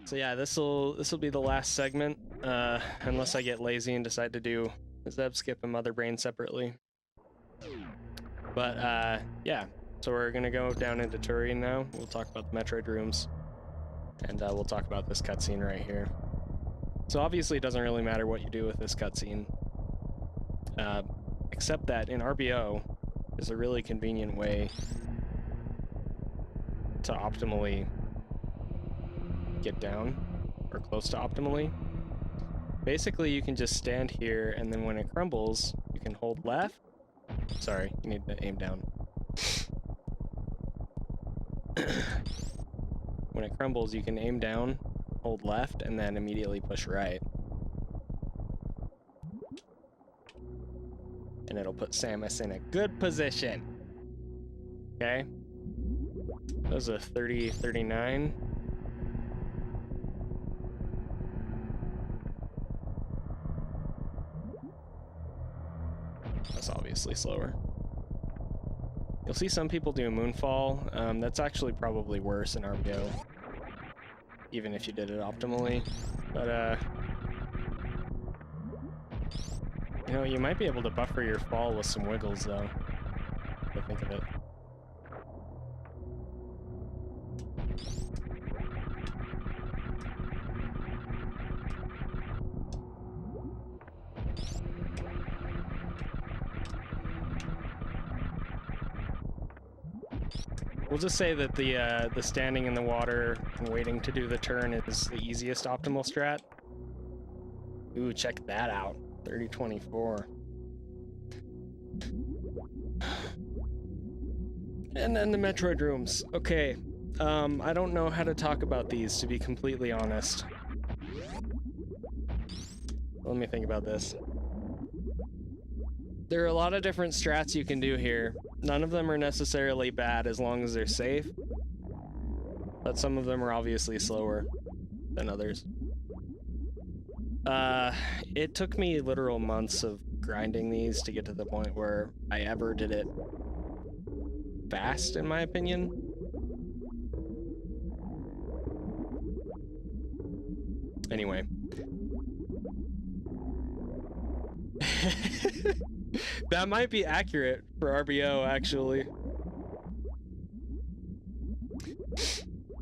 So yeah, this'll be the last segment, unless I get lazy and decide to do Zeb, Skip, and Mother Brain separately. But yeah, so we're gonna go down into Tourian now. We'll talk about the Metroid rooms, and we'll talk about this cutscene right here. So obviously it doesn't really matter what you do with this cutscene, except that in RBO, there's a really convenient way to optimally get down, or close to optimally. Basically, you can just stand here, and then when it crumbles, you can hold left. Sorry, you need to aim down. When it crumbles, you can aim down, hold left, and then immediately push right. And it'll put Samus in a good position. Okay? That was a 30, 39. That's obviously slower. You'll see some people do a moonfall. That's actually probably worse in RBO, even if you did it optimally. But you know, you might be able to buffer your fall with some wiggles, though, if I think of it. We'll just say that the standing in the water and waiting to do the turn is the easiest optimal strat. Ooh, check that out. 30-24. And then the Metroid rooms. Okay. I don't know how to talk about these, to be completely honest. Let me think about this. There are a lot of different strats you can do here. None of them are necessarily bad as long as they're safe, but some of them are obviously slower than others. It took me literal months of grinding these to get to the point where I ever did it fast, in my opinion. Anyway. That might be accurate for RBO, actually.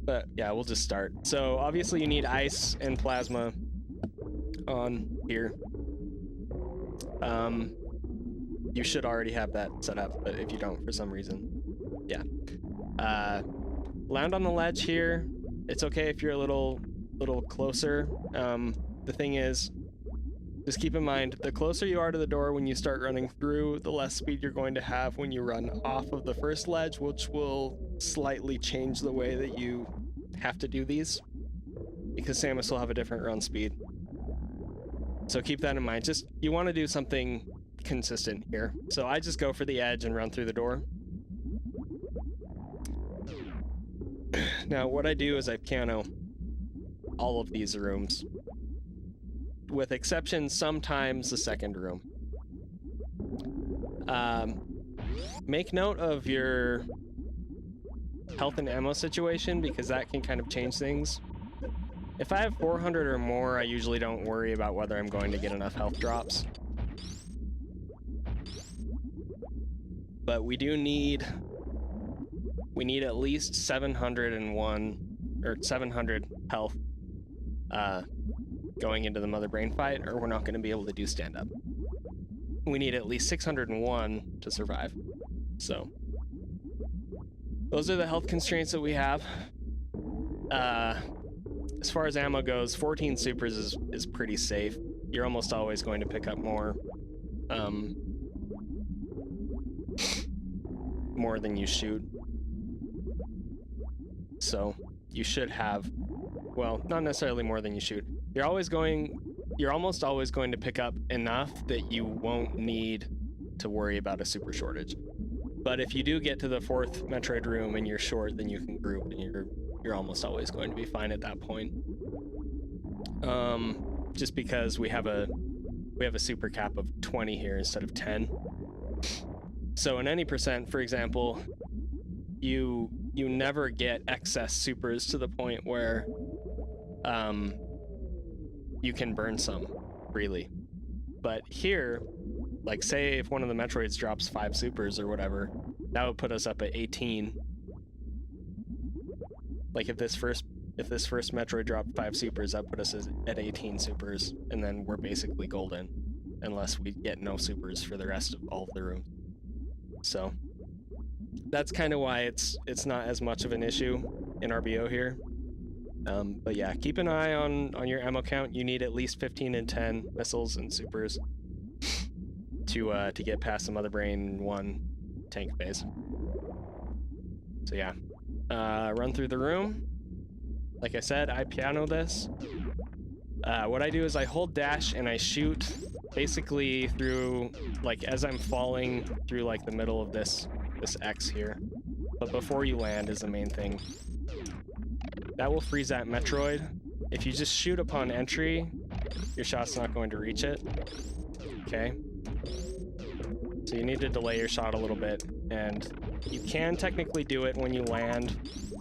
But yeah, we'll just start. So obviously you need ice and plasma on here. You should already have that set up, but if you don't for some reason, yeah. Land on the ledge here. It's okay if you're a little closer. The thing is, just keep in mind, the closer you are to the door when you start running through, the less speed you're going to have when you run off of the first ledge, which will slightly change the way that you have to do these, because Samus will have a different run speed. So keep that in mind. Just, you want to do something consistent here. So I just go for the edge and run through the door. Now, what I do is I piano all of these rooms, with exception sometimes the second room. Make note of your health and ammo situation, because that can kind of change things. If I have 400 or more, I usually don't worry about whether I'm going to get enough health drops. But we need at least 701 or 700 health going into the Mother Brain fight, or we're not going to be able to do stand-up. We need at least 601 to survive. So those are the health constraints that we have. As far as ammo goes, 14 supers is pretty safe. You're almost always going to pick up more than you shoot. So you should have, well, not necessarily more than you shoot. You're almost always going to pick up enough that you won't need to worry about a super shortage. But if you do get to the 4th Metroid room and you're short, then you can group, and you're almost always going to be fine at that point. Just because we have a super cap of 20 here instead of 10. So in any percent, for example, you never get excess supers to the point where you can burn some freely. But here, like say if one of the Metroids drops 5 supers or whatever, that would put us up at 18. Like if this first Metroid dropped 5 supers, that put us at 18 supers, and then we're basically golden, unless we get no supers for the rest of all of the rooms. So that's kind of why it's not as much of an issue in RBO here. But yeah, keep an eye on your ammo count. You need at least 15 and 10 missiles and supers to get past the Mother Brain 1 tank phase. So yeah, run through the room. Like I said, I piano this. What I do is I hold dash and I shoot basically through, like as I'm falling through like the middle of this X here. But before you land is the main thing. That will freeze that Metroid. If you just shoot upon entry, your shot's not going to reach it. Okay? So you need to delay your shot a little bit, and you can technically do it when you land,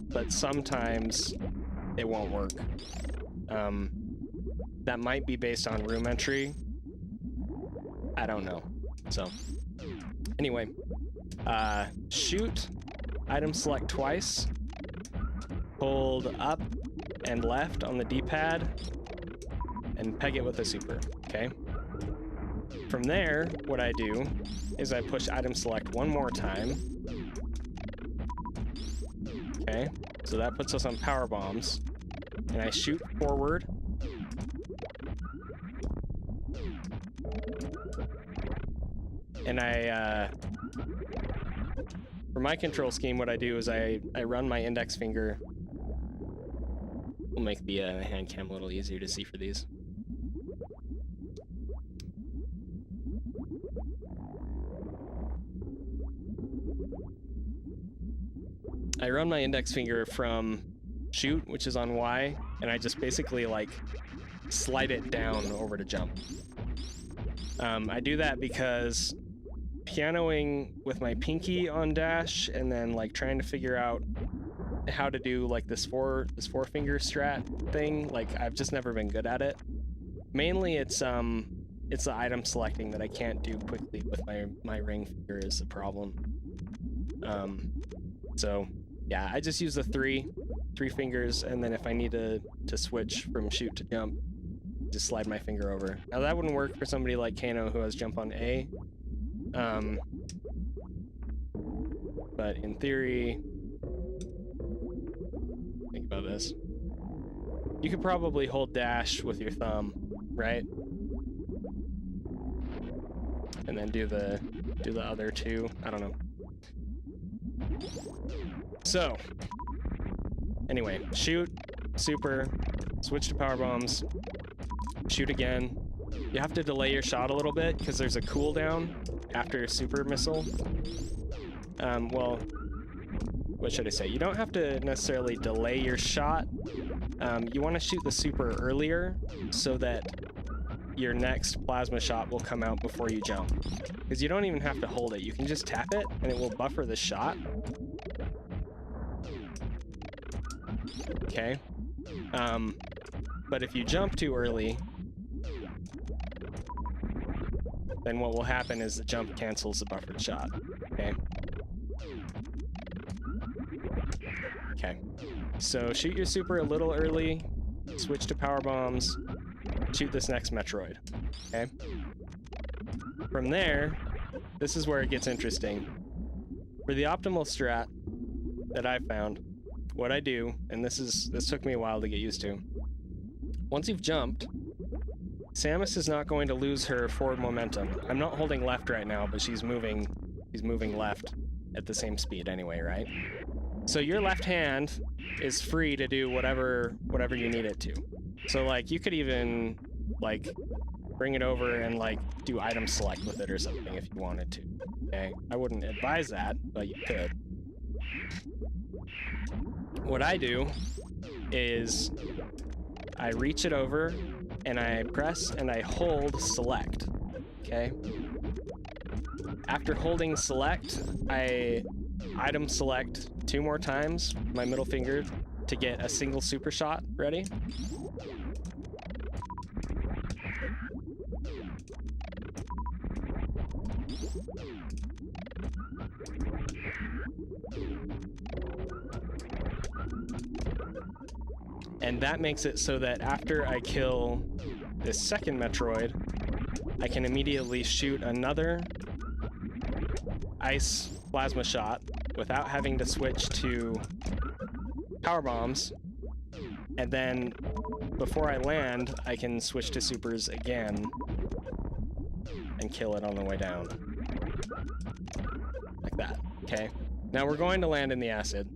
but sometimes it won't work. That might be based on room entry. I don't know. So, anyway, shoot, item select twice, hold up and left on the D-pad, and peg it with a super, okay? From there, what I do is I push item select one more time. Okay, so that puts us on power bombs, and I shoot forward. And for my control scheme, what I do is I run my index finger. We'll make the hand cam a little easier to see for these. I run my index finger from shoot, which is on Y, and I just basically like slide it down over to jump. I do that because pianoing with my pinky on dash and then like trying to figure out how to do like this four finger strat thing, like I've just never been good at it. Mainly it's the item selecting that I can't do quickly with my ring finger is the problem. So yeah, I just use the three fingers, and then if I need to switch from shoot to jump, just slide my finger over. Now that wouldn't work for somebody like Kano who has jump on A. But in theory, think about this. You could probably hold dash with your thumb, right? And then do the other two. I don't know. So, anyway, shoot, super, switch to power bombs, shoot again. You have to delay your shot a little bit because there's a cooldown after a super missile. Well, what should I say? You don't have to necessarily delay your shot. You want to shoot the super earlier so that your next plasma shot will come out before you jump. Because you don't even have to hold it. You can just tap it and it will buffer the shot. Okay. But if you jump too early, then what will happen is the jump cancels the buffered shot. Okay. Okay. So shoot your super a little early, switch to power bombs, shoot this next Metroid. Okay. From there, this is where it gets interesting. For the optimal strat that I found, what I do, and this took me a while to get used to. Once you've jumped, Samus is not going to lose her forward momentum. I'm not holding left right now, but she's moving left at the same speed anyway, right? So your left hand is free to do whatever you need it to. So like you could even like bring it over and like do item select with it or something if you wanted to. Okay, I wouldn't advise that, but you could. What I do is I reach it over and I press and I hold select. Okay. After holding select, I item select 2 more times, my middle finger, to get a single super shot ready. And that makes it so that after I kill this second Metroid, I can immediately shoot another ice plasma shot without having to switch to power bombs. And then before I land, I can switch to supers again and kill it on the way down. Like that, okay? Now we're going to land in the acid.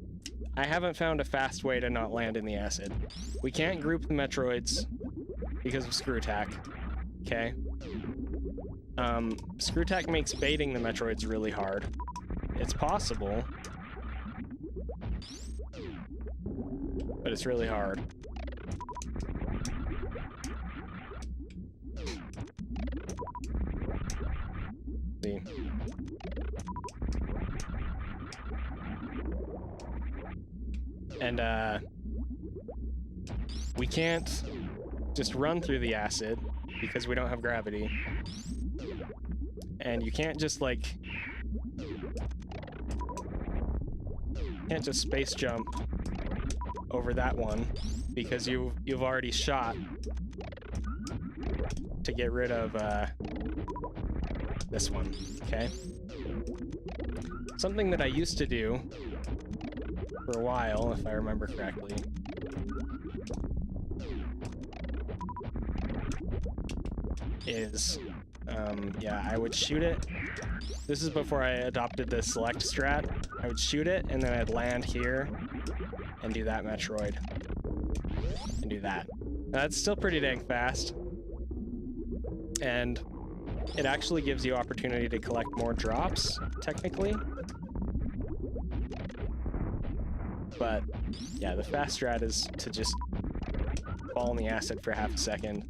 I haven't found a fast way to not land in the acid. We can't group the Metroids because of Screw Attack, okay? Screw Attack makes baiting the Metroids really hard. It's possible, but it's really hard. See? And, we can't just run through the acid because we don't have gravity. And you can't just, like... can't just space jump over that one because you've already shot to get rid of, this one, okay? Something that I used to do for a while, if I remember correctly, is, yeah, I would shoot it. This is before I adopted the select strat. I would shoot it, and then I'd land here and do that Metroid. And do that. Now, that's still pretty dang fast. And it actually gives you opportunity to collect more drops, technically. But, yeah, the fast strat is to just fall in the acid for half a second.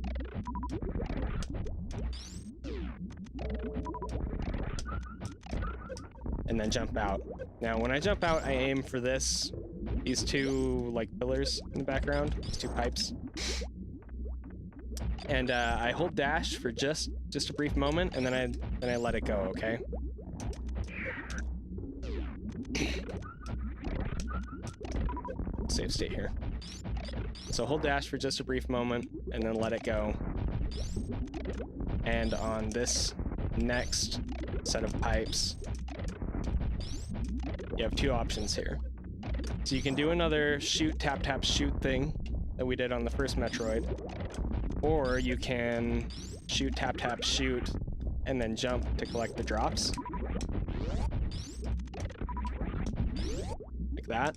And then jump out. Now, when I jump out, I aim for these two, like, pillars in the background, these two pipes. And I hold dash for just a brief moment, and then I let it go, okay? Save state here. So hold dash for just a brief moment, and then let it go. And on this next set of pipes, you have two options here. So you can do another shoot, tap, tap, shoot thing that we did on the first Metroid. Or you can shoot, tap, tap, shoot, and then jump to collect the drops. Like that.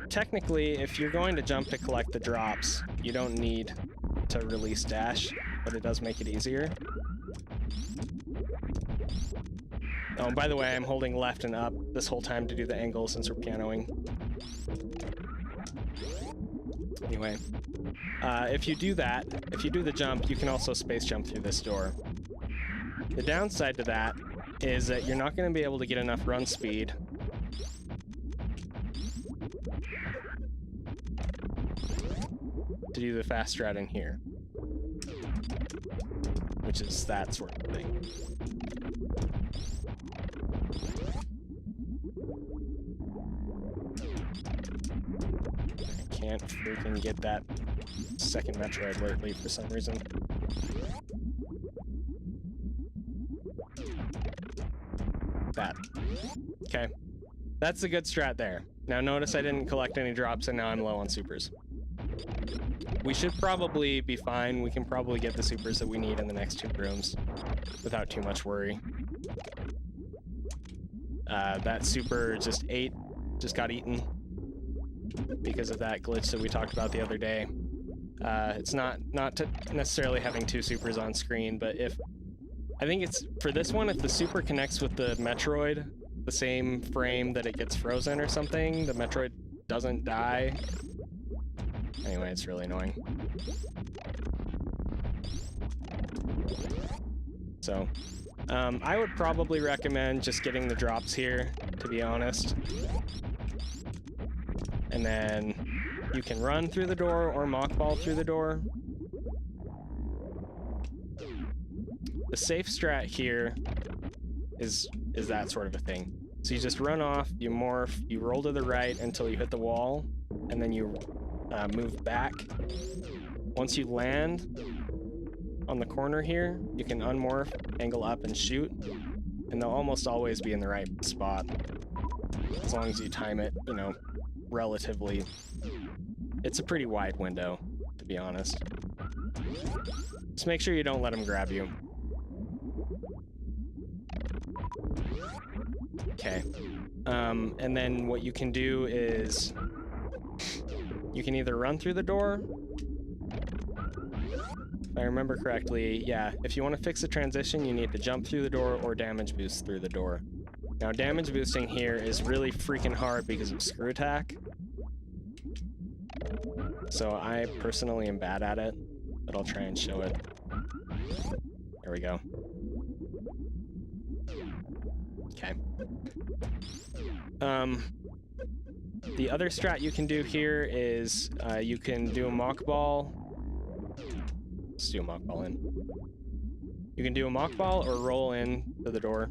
Technically, if you're going to jump to collect the drops, you don't need to release dash, but it does make it easier. Oh, and by the way, I'm holding left and up this whole time to do the angle since we're pianoing. Anyway, if you do that, if you do the jump, you can also space jump through this door. The downside to that is that you're not going to be able to get enough run speed to do the fast strat in here, which is that sort of thing. I can't freaking get that second Metroid lately for some reason. That. Okay. That's a good strat there. Now notice I didn't collect any drops and now I'm low on supers. We should probably be fine. We can probably get the supers that we need in the next two rooms without too much worry. That super just got eaten because of that glitch that we talked about the other day. It's not necessarily having two supers on screen, but I think it's, for this one, if the super connects with the Metroid, the same frame that it gets frozen or something, the Metroid doesn't die. Anyway, it's really annoying. So, I would probably recommend just getting the drops here, to be honest. And then you can run through the door or mockball through the door. The safe strat here is that sort of a thing. So you just run off, you morph, you roll to the right until you hit the wall, and then you move back. Once you land on the corner here, you can unmorph, angle up, and shoot, and they'll almost always be in the right spot, as long as you time it, you know, relatively. It's a pretty wide window, to be honest. Just make sure you don't let them grab you. Okay. And then what you can do is you can either run through the door. If I remember correctly, yeah, if you want to fix the transition, you need to jump through the door or damage boost through the door. Now, damage boosting here is really freaking hard because of screw attack. So I personally am bad at it, but I'll try and show it. There we go. Okay. The other strat you can do here is you can do a mock ball. Let's do a mock ball in. You can do a mock ball or roll in to the door.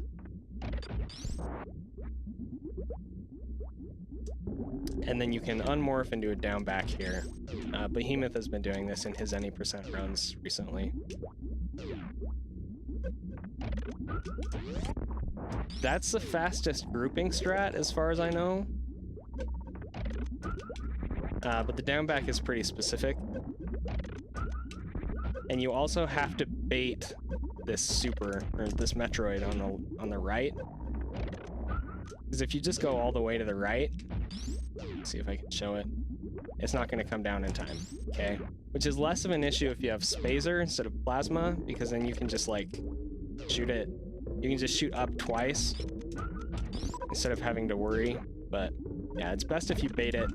And then you can unmorph and do it down back here. Behemoth has been doing this in his Zeni % runs recently. That's the fastest grouping strat as far as I know. But the down back is pretty specific. And you also have to bait this super, or this Metroid on the right. Because if you just go all the way to the right, let's see if I can show it, it's not going to come down in time, okay? Which is less of an issue if you have Spazer instead of Plasma, because then you can just, like, shoot it. You can just shoot up twice instead of having to worry. But, yeah, it's best if you bait it.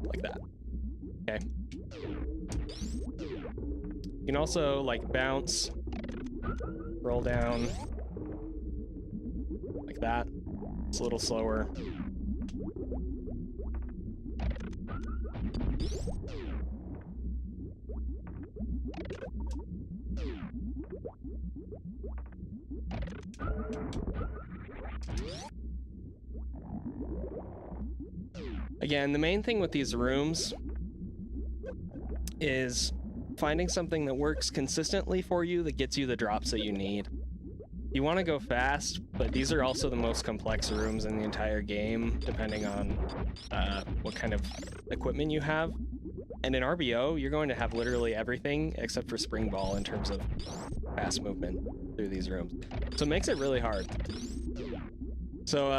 Like that. Okay. You can also, like, bounce, roll down, like that. It's a little slower. Again, the main thing with these rooms is finding something that works consistently for you that gets you the drops that you need. You want to go fast, but these are also the most complex rooms in the entire game, depending on what kind of equipment you have. And in RBO, you're going to have literally everything except for Spring Ball in terms of fast movement through these rooms. So it makes it really hard. So,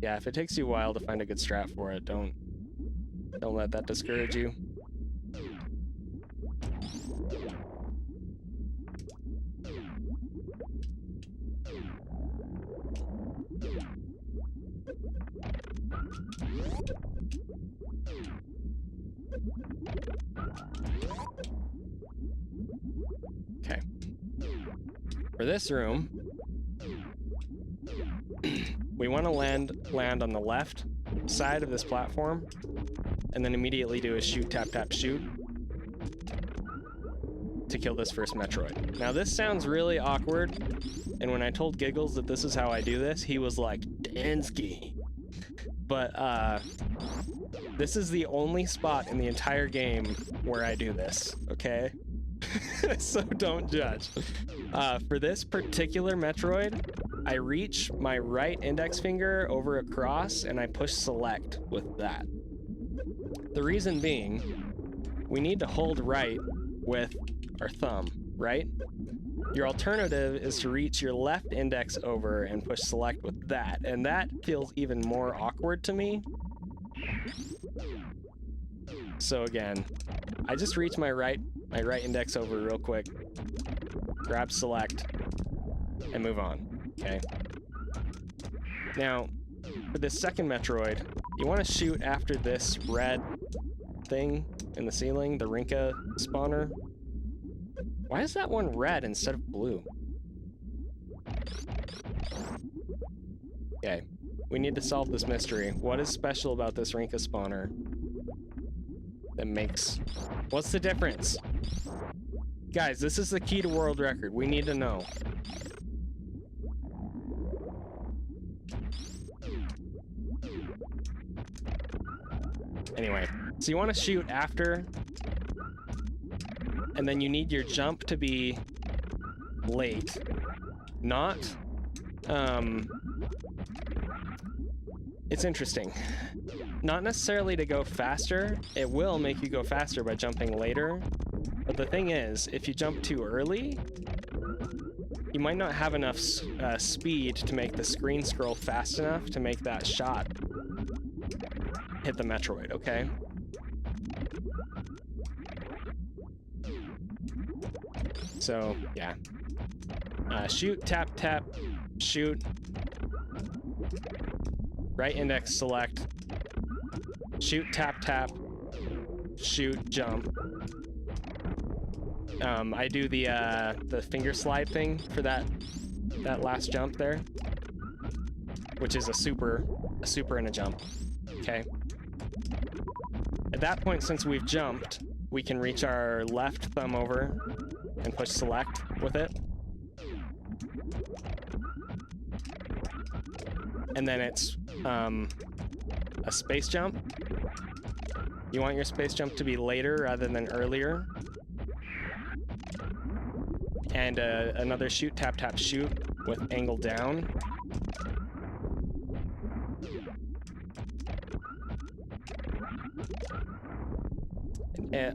yeah, if it takes you a while to find a good strat for it, don't let that discourage you. Okay. For this room, we want to land on the left side of this platform, and then immediately do a shoot, tap, tap, shoot to kill this first Metroid. Now this sounds really awkward, and when I told Giggles that this is how I do this, he was like, Dansky. But this is the only spot in the entire game where I do this, okay? So don't judge. For this particular Metroid, I reach my right index finger over across and I push select with that. The reason being, we need to hold right with our thumb, right? Your alternative is to reach your left index over and push select with that, and that feels even more awkward to me. So again, I just reach my right index over real quick, grab select, and move on, okay? Now, for this second Metroid, you want to shoot after this red thing in the ceiling, the Rinka spawner. Why is that one red instead of blue? Okay, we need to solve this mystery. What is special about this Rinka spawner that makes... What's the difference? Guys, this is the key to world record. We need to know. Anyway, so you want to shoot after, and then you need your jump to be late, not, it's interesting. Not necessarily to go faster. It will make you go faster by jumping later. But the thing is, if you jump too early, you might not have enough speed to make the screen scroll fast enough to make that shot hit the Metroid, okay? So, yeah. Shoot, tap, tap, shoot. Right index select. Shoot, tap, tap. Shoot, jump. I do the finger slide thing for that last jump there, which is a super and a jump. Okay. At that point, since we've jumped, we can reach our left thumb over and push select with it. And then it's a space jump. You want your space jump to be later rather than earlier. And another shoot, tap, tap, shoot with angle down.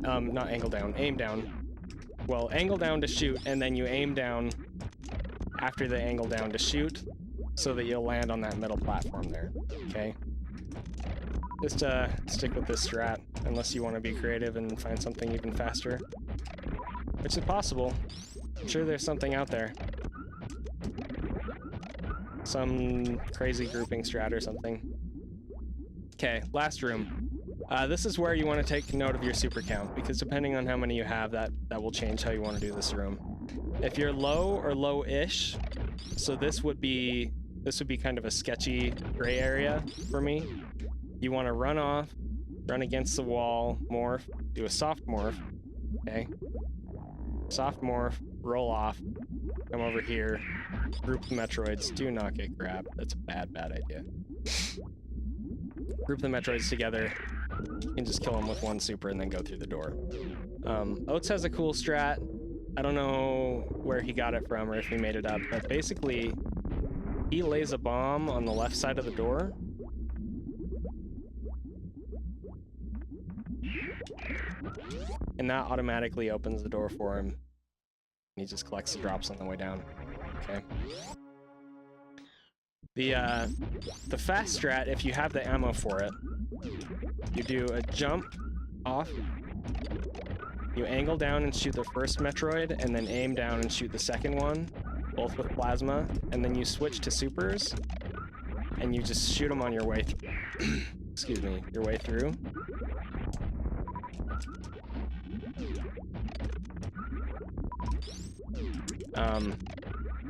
Not angle down, aim down. Well, angle down to shoot, and then you aim down after the angle down to shoot, so that you'll land on that middle platform there, okay? Just stick with this strat, unless you want to be creative and find something even faster. Which is possible. I'm sure there's something out there. Some crazy grouping strat or something. Okay, last room. This is where you want to take note of your super count, because depending on how many you have, that will change how you want to do this room. If you're low or low-ish, so this would be kind of a sketchy gray area for me. You want to run off, run against the wall, morph, do a soft morph, okay? Soft morph, roll off, come over here, group the Metroids, do not get grabbed. That's a bad idea. Group the Metroids together. You can just kill them with one super and then go through the door. Oats has a cool strat. I don't know where he got it from or if he made it up, but basically, he lays a bomb on the left side of the door. And that automatically opens the door for him. He just collects the drops on the way down. Okay. The fast strat, if you have the ammo for it, you do a jump off, you angle down and shoot the first Metroid, and then aim down and shoot the second one, both with plasma, and then you switch to supers, and you just shoot them on your way excuse me, your way through.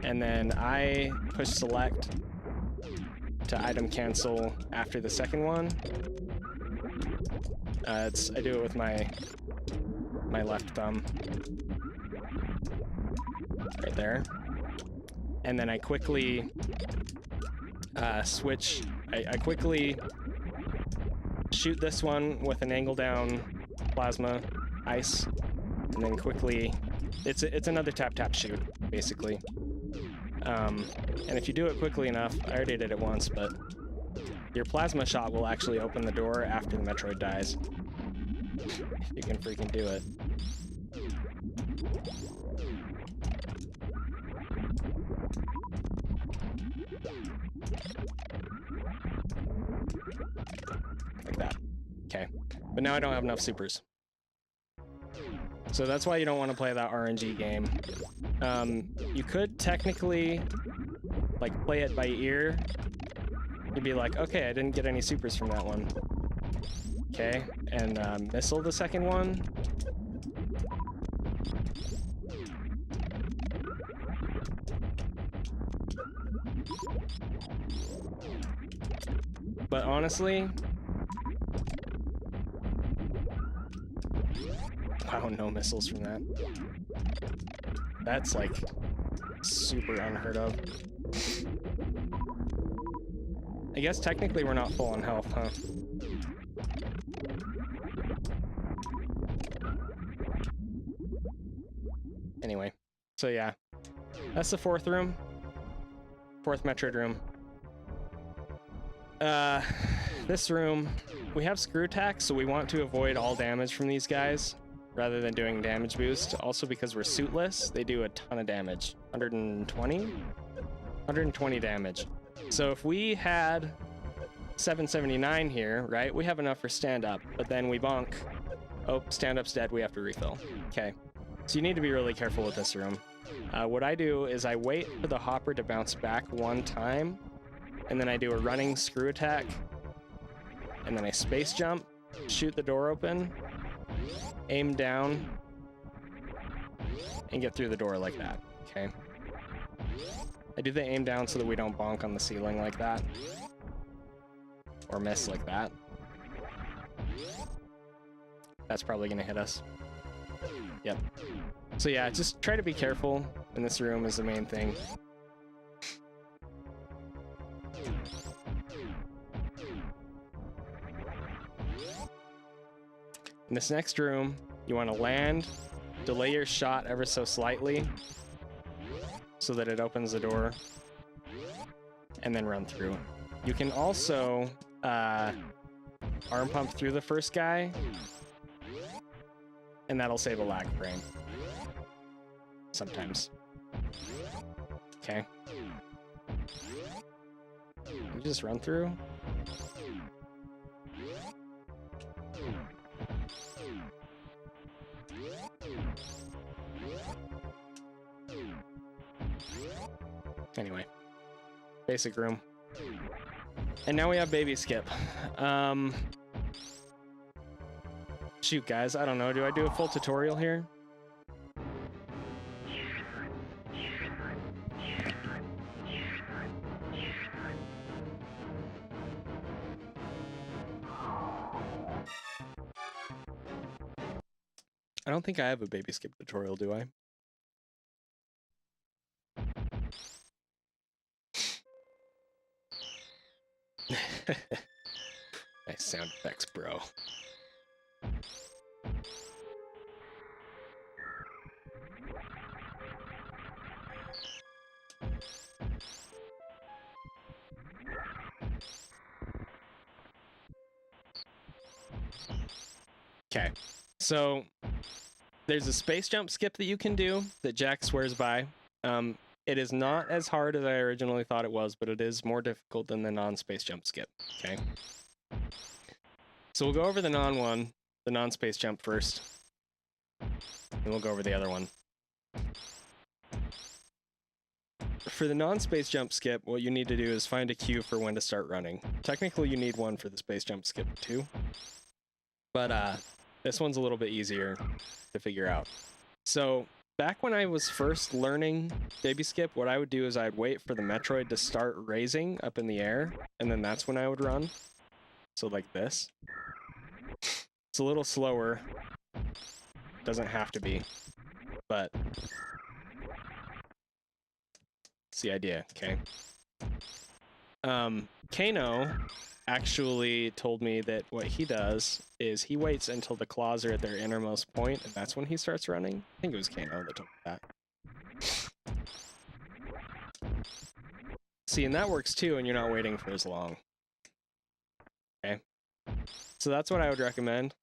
And then I push select to item cancel after the second one. I do it with my left thumb. Right there. And then I quickly switch. I quickly shoot this one with an angle down plasma ice, and then quickly it's another tap tap shoot basically. And if you do it quickly enough, I already did it once, but your plasma shot will actually open the door after the Metroid dies. You can freaking do it. Like that. Okay. But now I don't have enough supers. So that's why you don't want to play that RNG game. You could technically, like, play it by ear. You'd be like, okay, I didn't get any supers from that one. Okay, and missile the second one. But honestly, wow, no missiles from that. That's like super unheard of. I guess technically we're not full on health, huh? Anyway, so yeah, that's the fourth room. Fourth Metroid room. This room, we have screw attacks, so we want to avoid all damage from these guys rather than doing damage boost. Also because we're suitless, they do a ton of damage. 120 damage. So if we had 779 here, right, we have enough for stand up, but then we bonk. Oh, stand up's dead, we have to refill. Okay, so you need to be really careful with this room. What I do is I wait for the hopper to bounce back one time, and then I do a running screw attack, and then I space jump, shoot the door open, aim down, and get through the door like that, okay? I do the aim down so that we don't bonk on the ceiling like that, or miss like that. That's probably gonna hit us. Yep. So yeah, just try to be careful in this room is the main thing. In this next room, you want to land, delay your shot ever so slightly so that it opens the door, and then run through. You can also arm pump through the first guy, and that'll save a lag frame. Sometimes. Okay. You just run through. Anyway, basic room. And now we have baby skip. Shoot, guys, I don't know. Do I do a full tutorial here? I don't think I have a baby skip tutorial, do I? Nice sound effects, bro. Okay, so there's a space jump skip that you can do that Jack swears by. It is not as hard as I originally thought it was, but it is more difficult than the non-space jump skip, okay? So we'll go over the non-space jump first, and we'll go over the other one. For the non-space jump skip, what you need to do is find a cue for when to start running. Technically, you need one for the space jump skip too, but this one's a little bit easier to figure out. So back when I was first learning baby skip, what I would do is I'd wait for the Metroid to start raising up in the air, and then that's when I would run. So like this. It's a little slower. Doesn't have to be, but it's the idea, okay? Kano actually told me that what he does is he waits until the claws are at their innermost point, and that's when he starts running. I think it was Kano that told me that. See, and that works too, and you're not waiting for as long. Okay. So that's what I would recommend.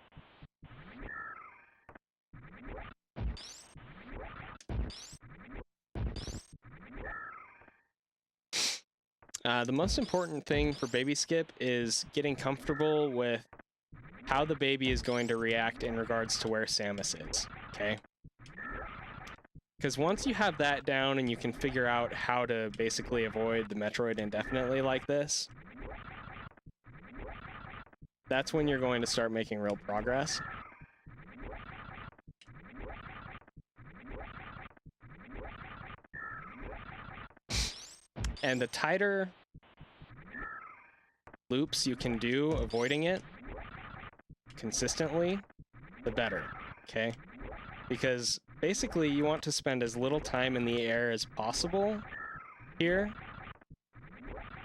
The most important thing for baby skip is getting comfortable with how the baby is going to react in regards to where Samus is, okay? Because once you have that down and you can figure out how to basically avoid the Metroid indefinitely like this, that's when you're going to start making real progress. And the tighter loops you can do avoiding it consistently, the better, okay? Because basically you want to spend as little time in the air as possible here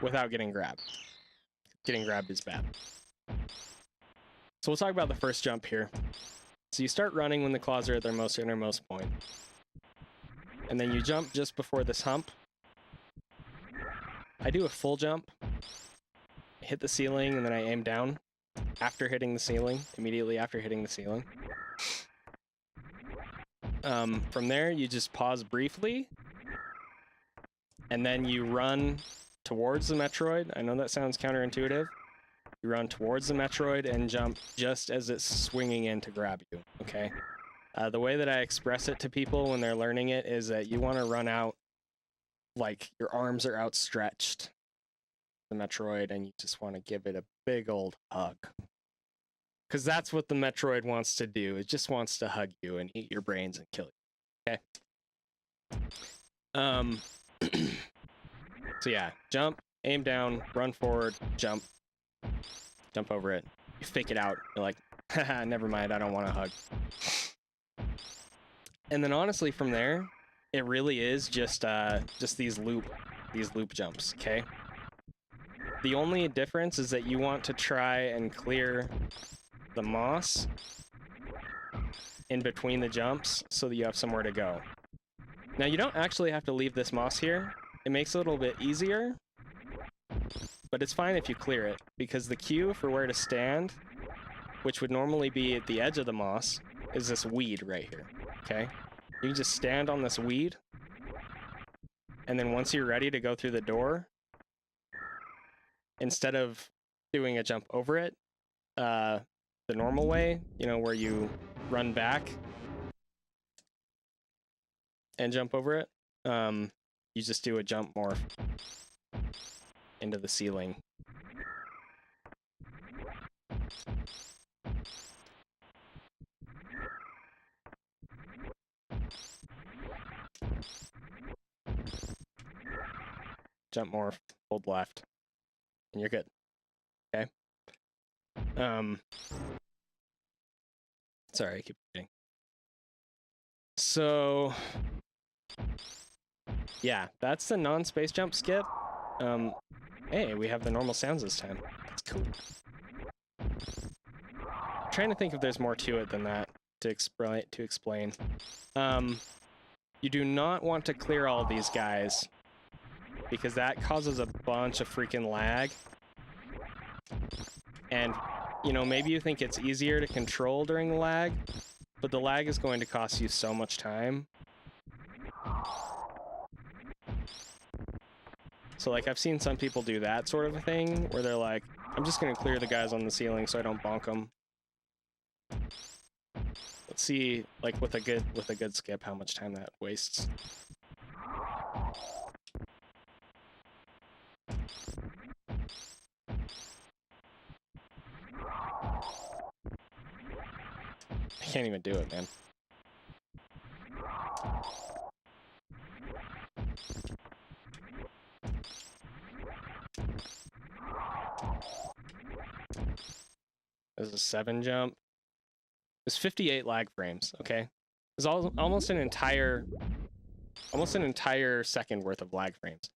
without getting grabbed. Getting grabbed is bad. So we'll talk about the first jump here. So you start running when the claws are at their most innermost point. And then you jump just before this hump. I do a full jump, hit the ceiling, and then I aim down after hitting the ceiling, immediately after hitting the ceiling. From there, you just pause briefly, and then you run towards the Metroid. I know that sounds counterintuitive. You run towards the Metroid and jump just as it's swinging in to grab you, okay? The way that I express it to people when they're learning it is that you want to run out like your arms are outstretched, the Metroid, and you just want to give it a big old hug. Because that's what the Metroid wants to do. It just wants to hug you and eat your brains and kill you. Okay? So yeah, jump, aim down, run forward, jump over it. You fake it out. You're like, haha, never mind, I don't want to hug. And then honestly from there, it really is just these loop jumps, okay? The only difference is that you want to try and clear the moss in between the jumps so that you have somewhere to go. Now you don't actually have to leave this moss here. It makes it a little bit easier, but it's fine if you clear it, because the cue for where to stand, which would normally be at the edge of the moss, is this weed right here, okay? You can just stand on this weed, and then once you're ready to go through the door, instead of doing a jump over it, the normal way, you know, where you run back and jump over it, you just do a jump morph into the ceiling. Jump morph, hold left, and you're good. Okay? Sorry, I keep forgetting. So, yeah, that's the non-space jump skip. Hey, we have the normal sounds this time. That's cool. I'm trying to think if there's more to it than that to explain. You do not want to clear all these guys, because that causes a bunch of freaking lag. And, you know, maybe you think it's easier to control during the lag, but the lag is going to cost you so much time. So, like, I've seen some people do that sort of a thing, where they're like, I'm just going to clear the guys on the ceiling so I don't bonk them. Let's see, like, with a good skip, how much time that wastes. I can't even do it, man. This is a 7 jump. It's 58 lag frames, okay? It's almost an entire second worth of lag frames.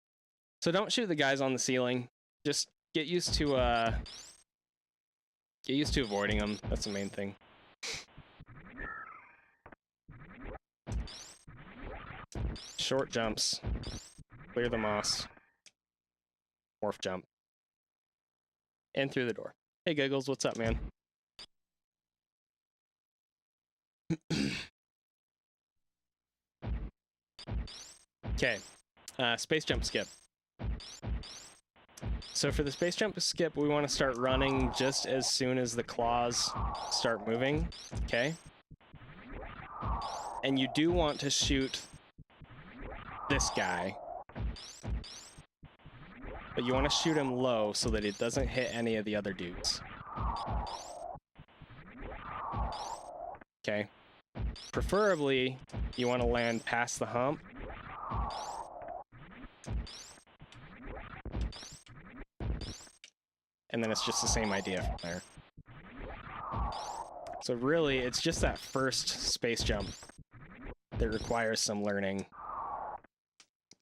So don't shoot the guys on the ceiling. Just get used to avoiding them. That's the main thing. Short jumps. Clear the moss. Morph jump. And through the door. Hey Giggles, what's up, man? Okay, space jump skip. So for the space jump skip, we want to start running just as soon as the claws start moving, okay? And you do want to shoot this guy, but you want to shoot him low so that it doesn't hit any of the other dudes. Okay. Preferably, you want to land past the hump. And then it's just the same idea from there. So really, it's just that first space jump that requires some learning.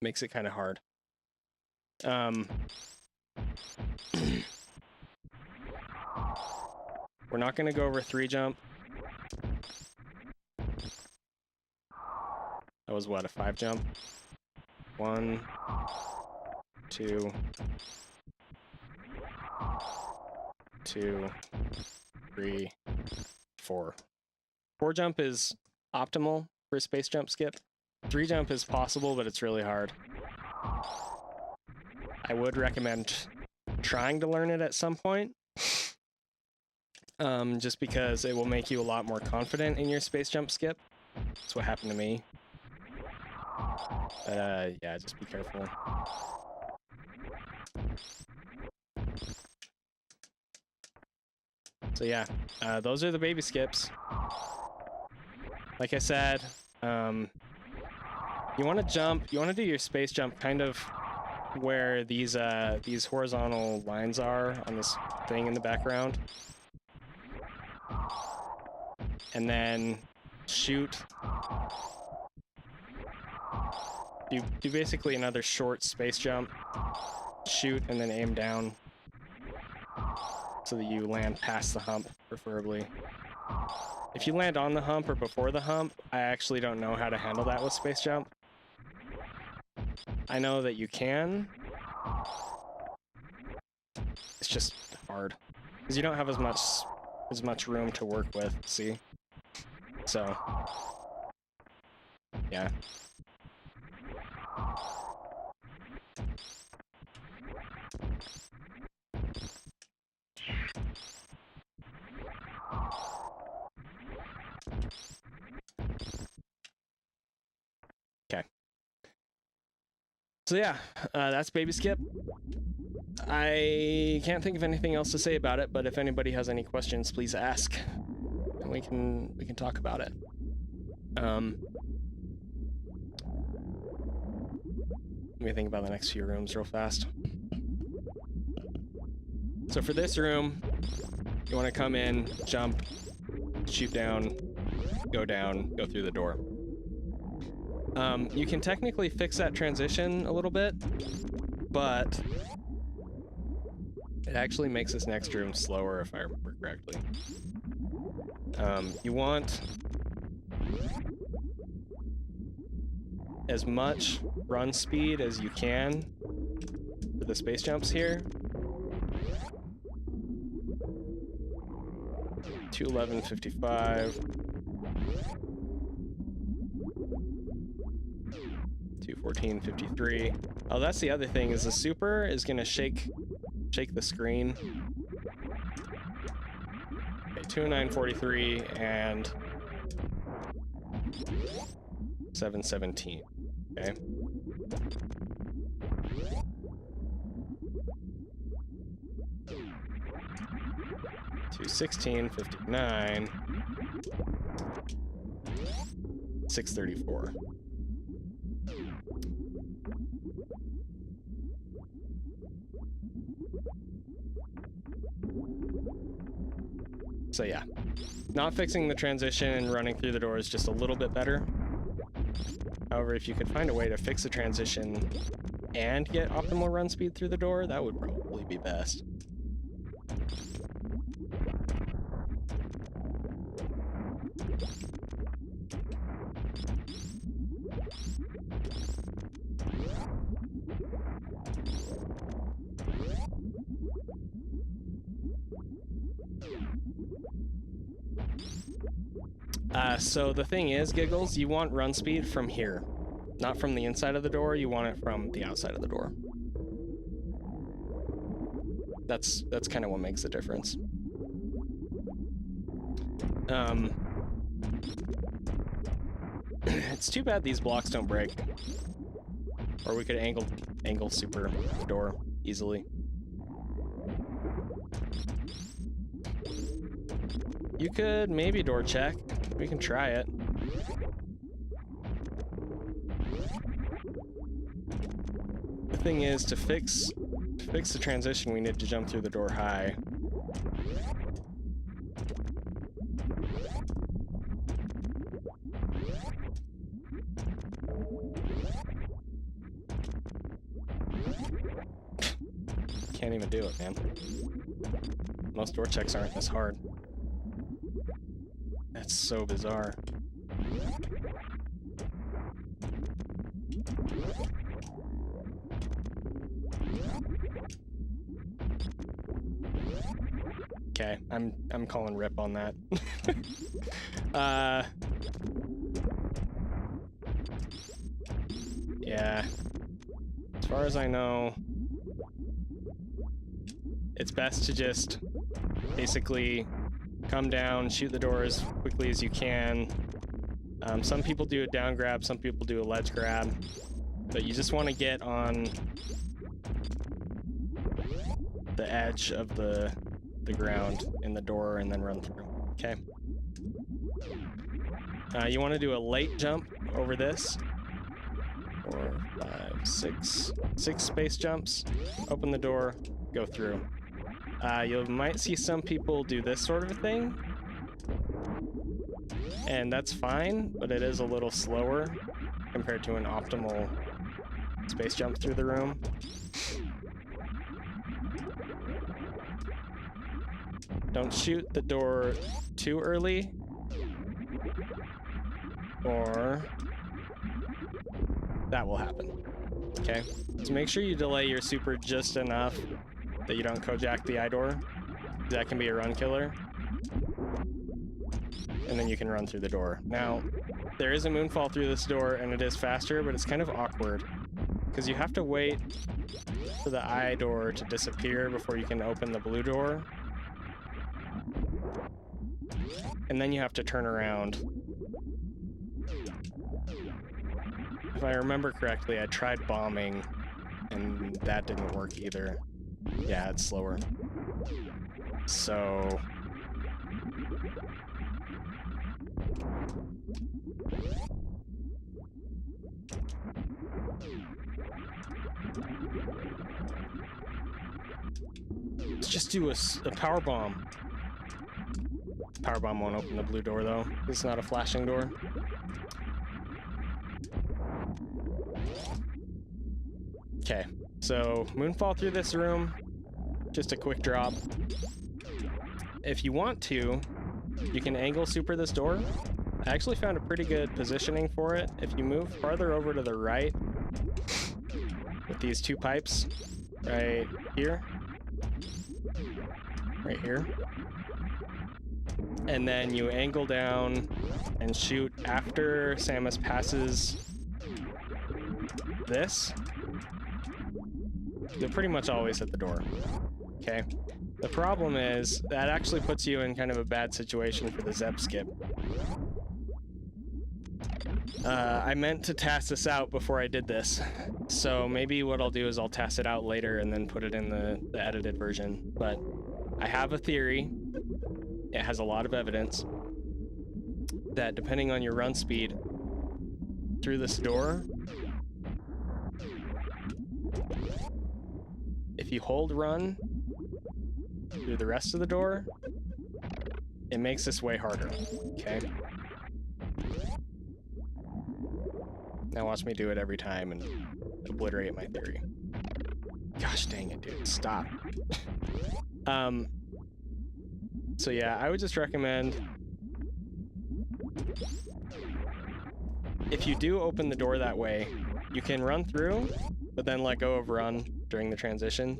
Makes it kind of hard. We're not going to go over 3 jump. That was what, a 5 jump? 1, 2, 2, 3, 4. 4 jump is optimal for a space jump skip. 3 jump is possible, but it's really hard. I would recommend trying to learn it at some point. Just because it will make you a lot more confident in your space jump skip. That's what happened to me. Yeah, just be careful. So yeah, those are the baby skips. Like I said, you want to jump, you want to do your space jump kind of where these horizontal lines are on this thing in the background. And then shoot. Do basically another short space jump. Shoot and then aim down so that you land past the hump, preferably. If you land on the hump or before the hump, I actually don't know how to handle that with space jump. I know that you can. It's just hard because you don't have as much room to work with, see? So, yeah. Okay. So yeah, that's Baby Skip. I can't think of anything else to say about it, but if anybody has any questions, please ask, and we can talk about it. Let me think about the next few rooms real fast. So for this room, you want to come in, jump, shoot down, go through the door. You can technically fix that transition a little bit, but it actually makes this next room slower if I remember correctly. You want as much run speed as you can for the space jumps here. 211.55. 214.53. Oh, that's the other thing, is the super is gonna shake the screen. Okay, 209.43 and 717. Okay. To 16.59, 634. So yeah, not fixing the transition and running through the door is just a little bit better. However, if you could find a way to fix the transition and get optimal run speed through the door, that would probably be best. So the thing is, Giggles, you want run speed from here. Not from the inside of the door, you want it from the outside of the door. That's kind of what makes the difference. It's too bad these blocks don't break. Or we could angle super the door easily. You could maybe door check. We can try it. The thing is, to fix the transition, we need to jump through the door high. Can't even do it, man. Most door checks aren't this hard. That's so bizarre. Okay, I'm calling rip on that. Yeah. As far as I know, it's best to just basically come down, shoot the door as quickly as you can. Some people do a down grab, some people do a ledge grab, but you just want to get on the edge of the ground in the door and then run through. Okay. You want to do a late jump over this. 4, 5, 6 space jumps. Open the door, go through. You might see some people do this sort of a thing, and that's fine, but it is a little slower compared to an optimal space jump through the room. Don't shoot the door too early, or that will happen. Okay? So make sure you delay your super just enough that you don't Kojak the eye door. That can be a run killer. And then you can run through the door. Now, there is a moonfall through this door, and it is faster, but it's kind of awkward, because you have to wait for the eye door to disappear before you can open the blue door. And then you have to turn around. If I remember correctly, I tried bombing, and that didn't work either. Yeah, it's slower. So... let's just do a power bomb. Power bomb won't open the blue door, though. It's not a flashing door. Okay, so moonfall through this room. Just a quick drop. If you want to, you can angle super this door. I actually found a pretty good positioning for it. If you move farther over to the right with these two pipes, right here, and then you angle down and shoot after Samus passes this, they'll pretty much always hit the door. Okay? The problem is that actually puts you in kind of a bad situation for the Zeb skip. I meant to task this out before I did this, so maybe what I'll do is I'll test it out later and then put it in the edited version. But I have a theory, it has a lot of evidence, that depending on your run speed through this door, if you hold run through the rest of the door, it makes this way harder, okay? Now watch me do it every time and obliterate my theory. Gosh dang it, dude, stop. So yeah, I would just recommend, if you do open the door that way, you can run through, but then let go of run during the transition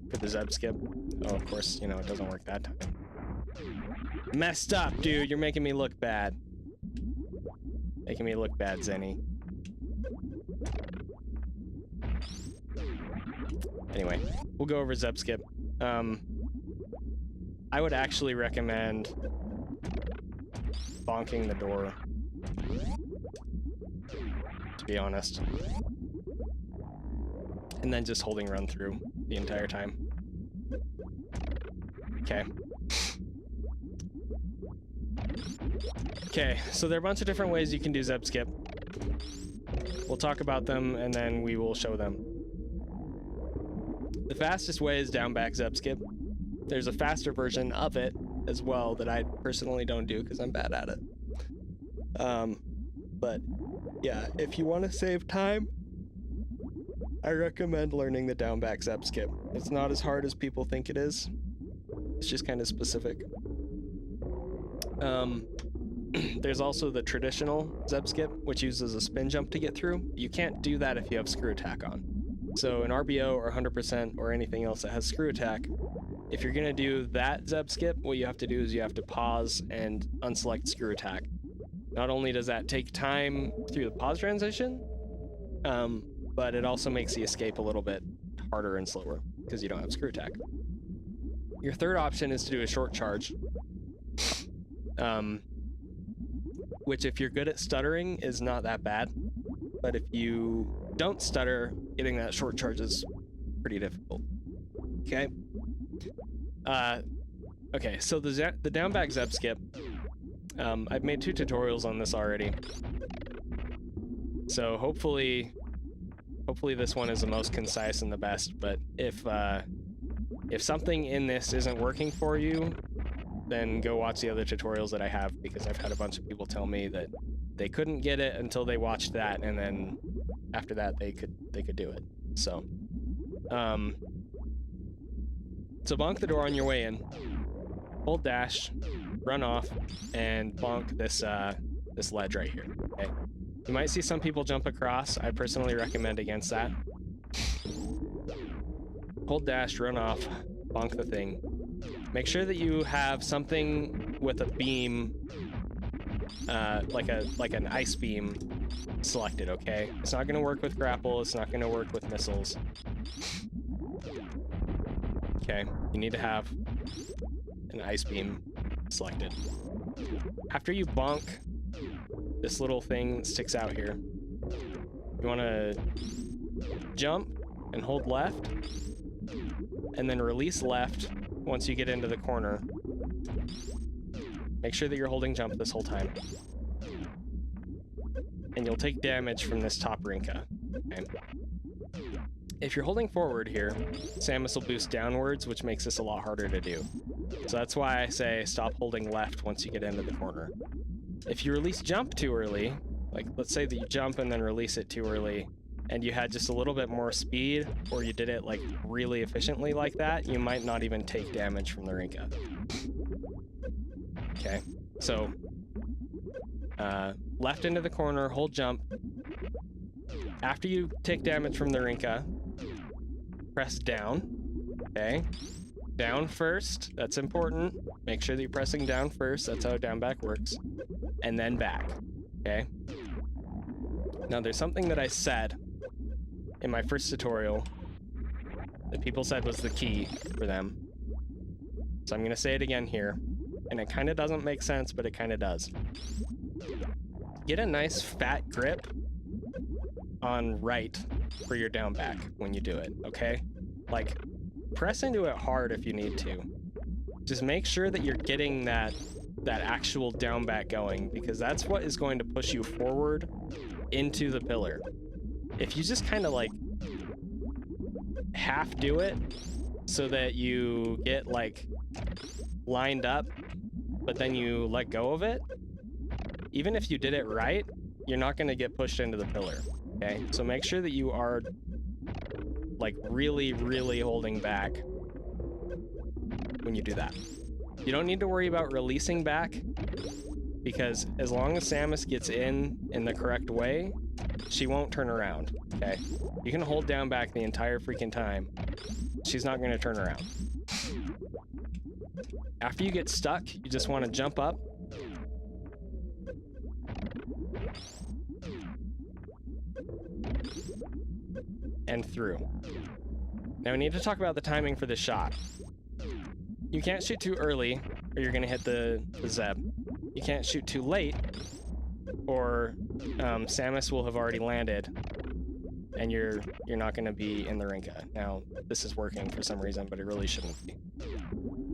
for the Zeb skip. Oh, of course, you know, it doesn't work that time. Messed up, dude, you're making me look bad. Making me look bad, Zeni. Anyway, we'll go over Zeb skip. I would actually recommend bonking the door, to be honest. And then just holding run through the entire time. Okay. Okay, so there are a bunch of different ways you can do Zeb Skip. We'll talk about them and then we will show them. The fastest way is down back Zeb Skip. There's a faster version of it as well that I personally don't do because I'm bad at it. But yeah, if you want to save time, I recommend learning the down back Zeb Skip. It's not as hard as people think it is. It's just kind of specific. There's also the traditional Zeb Skip, which uses a spin jump to get through. You can't do that if you have screw attack on. So an RBO or 100% or anything else that has screw attack, if you're gonna do that Zeb Skip, what you have to do is you have to pause and unselect screw attack. Not only does that take time through the pause transition, but it also makes the escape a little bit harder and slower because you don't have screw attack. Your third option is to do a short charge, which if you're good at stuttering is not that bad, but if you don't stutter, getting that short charge is pretty difficult. Okay. Okay, so the down back Zeb Skip, I've made 2 tutorials on this already, so hopefully this one is the most concise and the best. But if something in this isn't working for you, then go watch the other tutorials that I have, because I've had a bunch of people tell me that they couldn't get it until they watched that, and then after that they could do it. So bonk the door on your way in, hold dash, run off, and bonk this ledge right here. Okay, you might see some people jump across. I personally recommend against that. Hold dash, run off, bonk the thing. Make sure that you have something with a beam, like an ice beam selected, okay? It's not gonna work with grapple, it's not gonna work with missiles. Okay, you need to have an ice beam selected. After you bonk this little thing that sticks out here, you wanna jump and hold left, and then release left once you get into the corner. Make sure that you're holding jump this whole time. And you'll take damage from this top Rinka. Okay. If you're holding forward here, Samus will boost downwards, which makes this a lot harder to do. So that's why I say stop holding left once you get into the corner. If you release jump too early, like let's say that you jump and then release it too early, and you had just a little bit more speed, or you did it like really efficiently like that, you might not even take damage from the Rinka. Okay, so left into the corner, hold jump. After you take damage from the Rinka, press down. Okay, down first, that's important. Make sure that you're pressing down first, that's how down back works. And then back, okay? Now there's something that I said in my first tutorial that people said was the key for them. So I'm gonna say it again here, and it kind of doesn't make sense, but it kind of does. Get a nice fat grip on right for your down back when you do it, okay? Like, press into it hard if you need to. Just make sure that you're getting that actual down back going, because that's what is going to push you forward into the pillar. If you just kind of like half do it so that you get like lined up, but then you let go of it, even if you did it right, you're not going to get pushed into the pillar, okay? So make sure that you are like really, really holding back when you do that. You don't need to worry about releasing back, because as long as Samus gets in the correct way, she won't turn around, okay? You can hold down back the entire freaking time. She's not going to turn around. After you get stuck, you just want to jump up. And through. Now we need to talk about the timing for this shot. You can't shoot too early, or you're going to hit the Zeb. You can't shoot too late, or Samus will have already landed, and you're not going to be in the Rinka. Now, this is working for some reason, but it really shouldn't be.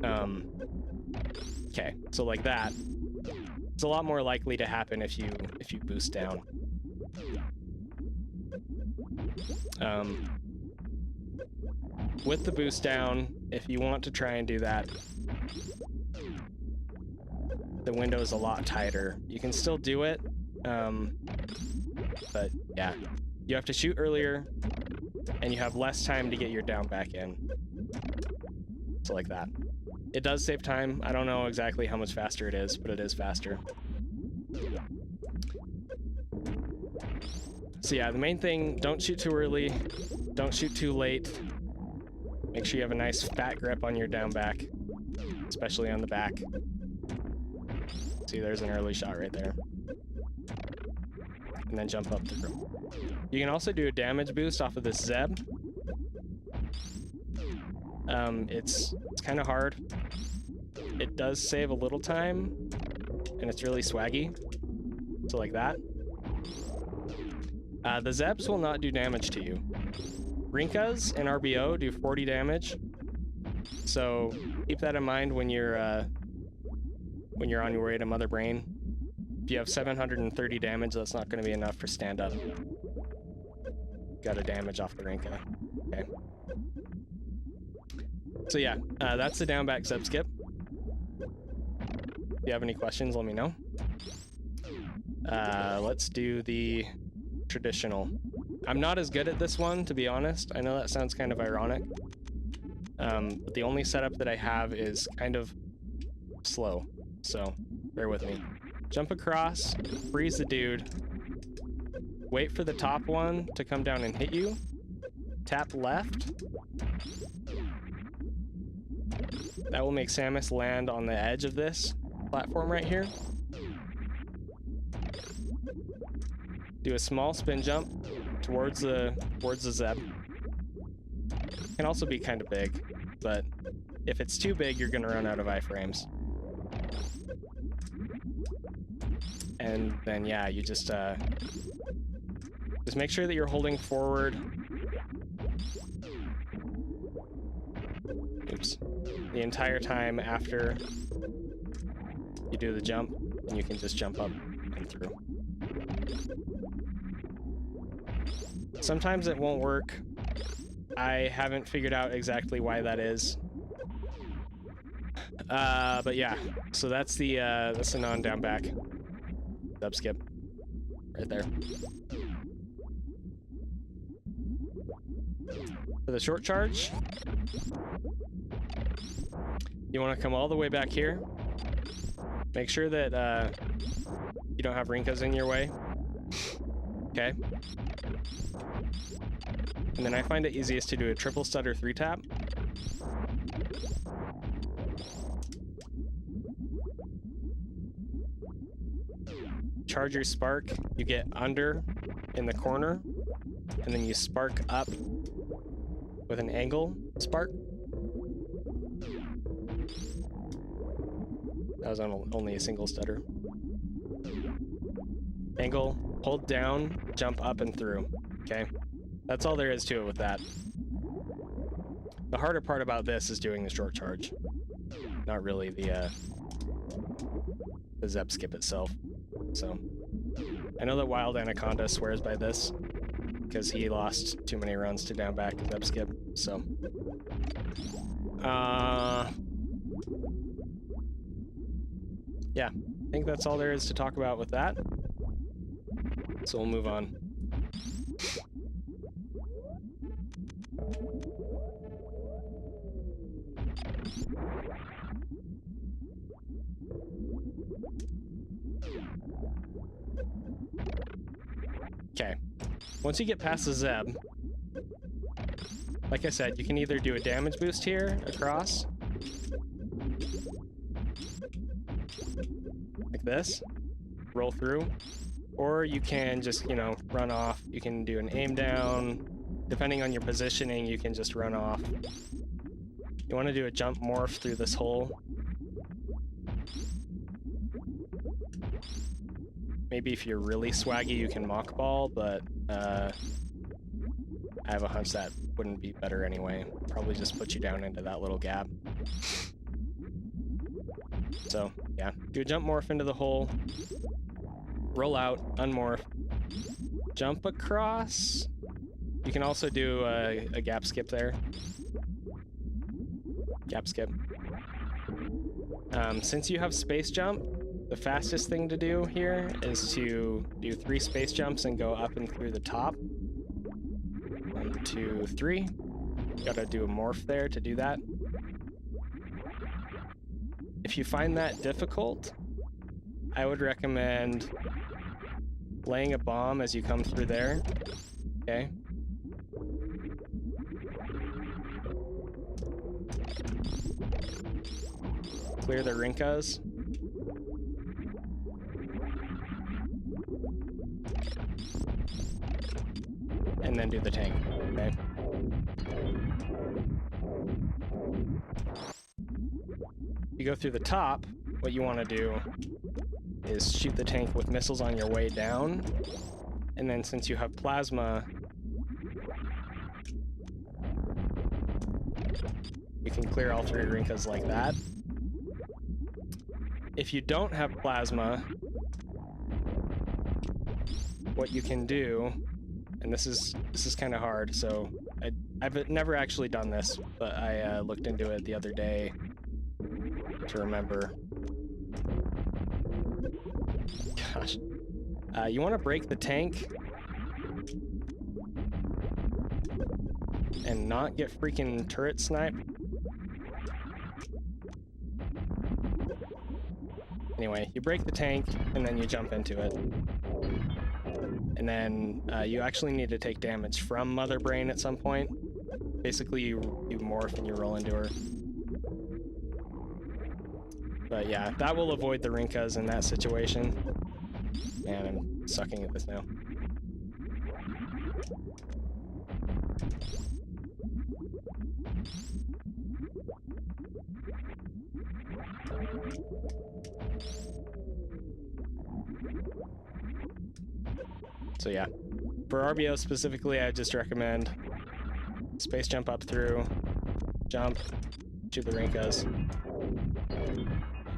Okay, so like that. It's a lot more likely to happen if you boost down. With the boost down, if you want to try and do that, the window is a lot tighter. You can still do it, but yeah, you have to shoot earlier, and you have less time to get your down back in. So like that. It does save time. I don't know exactly how much faster it is, but it is faster. So yeah, the main thing, don't shoot too early, don't shoot too late. Make sure you have a nice fat grip on your down back, especially on the back. See, there's an early shot right there. And then jump up through. You can also do a damage boost off of this Zeb. It's kind of hard. It does save a little time, and it's really swaggy. So like that. The Zebs will not do damage to you. Rinkas and RBO do 40 damage. So keep that in mind when you're on your way to Mother Brain. If you have 730 damage, that's not going to be enough for stand up. Got a damage off the Rinka. Okay. So yeah, that's the down back Zeb skip. If you have any questions, let me know. Let's do the traditional. I'm not as good at this one, to be honest. I know that sounds kind of ironic. But the only setup that I have is kind of slow, so bear with me. Jump across, freeze the dude, wait for the top one to come down and hit you, tap left. That will make Samus land on the edge of this platform right here. Do a small spin jump towards the Zeb. Can also be kind of big, but if it's too big, you're gonna run out of iframes. And then yeah, you just make sure that you're holding forward. Oops. The entire time after you do the jump, and you can just jump up and through. Sometimes it won't work. I haven't figured out exactly why that is. But yeah, so that's the non-down back Zeb skip right there. For the short charge, you want to come all the way back here. Make sure that you don't have Rinkas in your way. Okay. And then I find it easiest to do a triple stutter 3-tap. Charge your spark, you get under in the corner, and then you spark up with an angle spark. That was on only a single stutter. Angle, hold down, jump up and through, okay? That's all there is to it with that. The harder part about this is doing the short charge, not really the Zeb skip itself. So, I know that Wild Anaconda swears by this, because he lost too many runs to down back Zeb skip, so. Yeah, I think that's all there is to talk about with that. So we'll move on. Okay, once you get past the Zeb, like I said, you can either do a damage boost here across, like this, roll through, or you can just, you know, run off. You can do an aim down. Depending on your positioning, you can just run off. You want to do a jump morph through this hole. Maybe if you're really swaggy, you can mock ball, but I have a hunch that wouldn't be better anyway. Probably just put you down into that little gap. So yeah, do a jump morph into the hole, roll out, unmorph, jump across. You can also do a gap skip there. Gap skip. Since you have space jump, the fastest thing to do here is to do 3 space jumps and go up and through the top. 1, 2, 3. Gotta do a morph there to do that. If you find that difficult, I would recommend laying a bomb as you come through there. Okay. Clear the rinkas. And then do the tank, okay? You go through the top, what you want to do is shoot the tank with missiles on your way down, and then since you have plasma, you can clear all 3 rinkas like that. If you don't have plasma, what you can do, and this is kind of hard, so I've never actually done this, but I looked into it the other day to remember. Gosh. You want to break the tank and not get freaking turret sniped. Anyway, you break the tank and then you jump into it. And then you actually need to take damage from Mother Brain at some point. Basically, you morph and you roll into her. But yeah, that will avoid the rinkas in that situation. Man, I'm sucking at this now. So yeah, for RBO specifically, I just recommend space jump up through, jump, shoot the rinkas,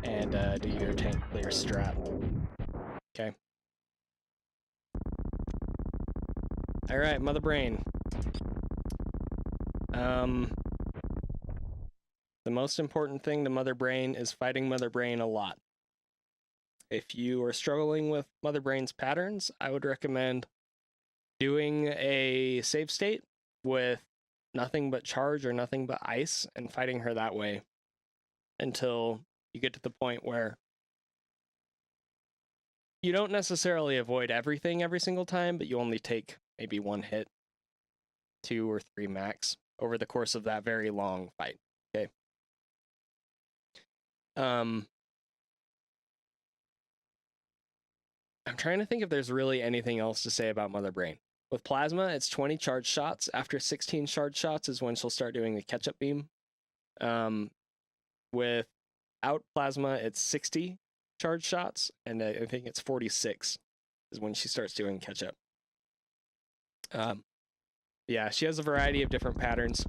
and do your tank clear strat. Okay. All right, Mother Brain. The most important thing to Mother Brain is fighting Mother Brain a lot. If you are struggling with Mother Brain's patterns, I would recommend doing a save state with nothing but charge or nothing but ice and fighting her that way until you get to the point where you don't necessarily avoid everything every single time, but you only take maybe 1 hit, 2 or 3 max over the course of that very long fight. Okay. I'm trying to think if there's really anything else to say about Mother Brain. With Plasma, it's 20 charge shots. After 16 charge shots is when she'll start doing the catch-up beam. Without Plasma, it's 60 charge shots, and I think it's 46 is when she starts doing catch-up. Yeah, she has a variety of different patterns.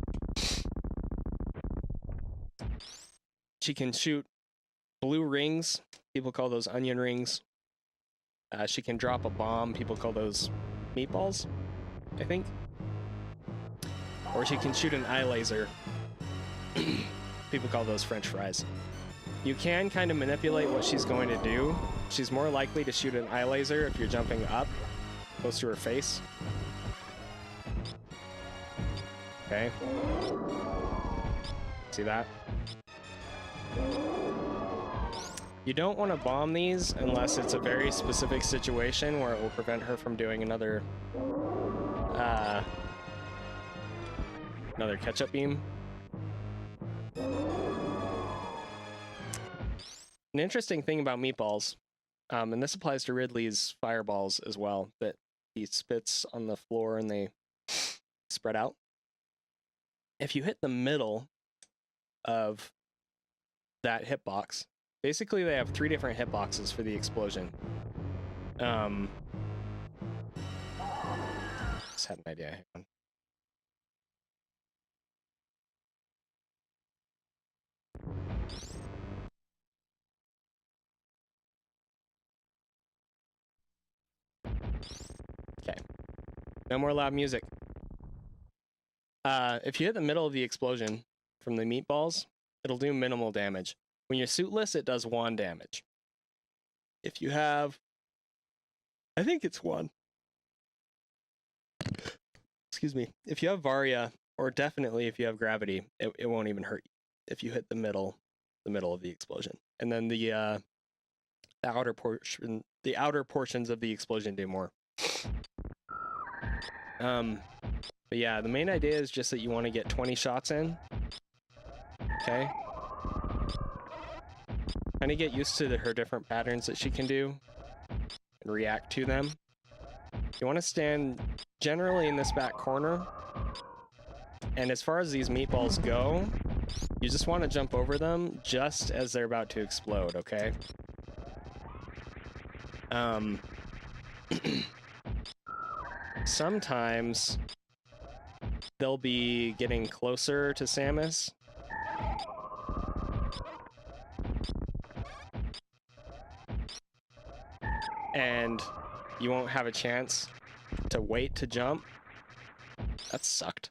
She can shoot blue rings. People call those onion rings. She can drop a bomb. People call those meatballs, I think. Or she can shoot an eye laser. People call those French fries. You can kind of manipulate what she's going to do. She's more likely to shoot an eye laser if you're jumping up, close to her face. Okay. See that? You don't want to bomb these unless it's a very specific situation where it will prevent her from doing another catch-up beam. An interesting thing about meatballs, and this applies to Ridley's fireballs as well, that he spits on the floor and they spread out. If you hit the middle of that hitbox, basically they have 3 different hitboxes for the explosion. Just had an idea. Hang on. No more loud music. If you hit the middle of the explosion from the meatballs, it'll do minimal damage. When you're suitless, it does 1 damage. If you have... I think it's 1. Excuse me. If you have Varia, or definitely if you have Gravity, it won't even hurt you if you hit the middle of the explosion. And then the outer portions of the explosion do more. But yeah, the main idea is just that you want to get 20 shots in. Okay. Kind of get used to her different patterns that she can do and react to them. You want to stand generally in this back corner. And as far as these meatballs go, you just want to jump over them just as they're about to explode, okay? Sometimes they'll be getting closer to Samus. And you won't have a chance to wait to jump. That sucked.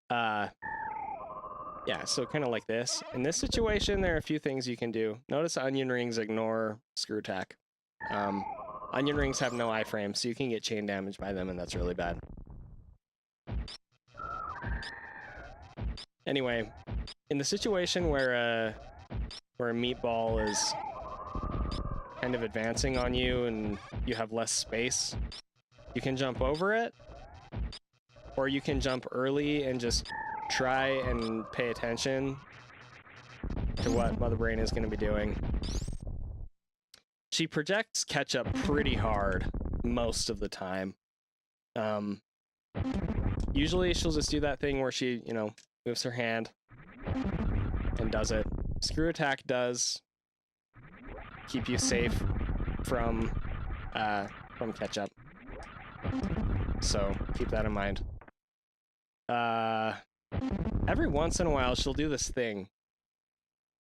Yeah, so kind of like this. In this situation, there are a few things you can do. Notice onion rings ignore screw attack. Onion rings have no iframe, so you can get chain damage by them, and that's really bad. Anyway, in the situation where a meatball is kind of advancing on you and you have less space, you can jump over it, or you can jump early and just try and pay attention to what Mother Brain is going to be doing. She projects ketchup pretty hard most of the time. Usually she'll just do that thing where she, you know, moves her hand and does it. Screw attack does keep you safe from ketchup. So keep that in mind. Every once in a while she'll do this thing.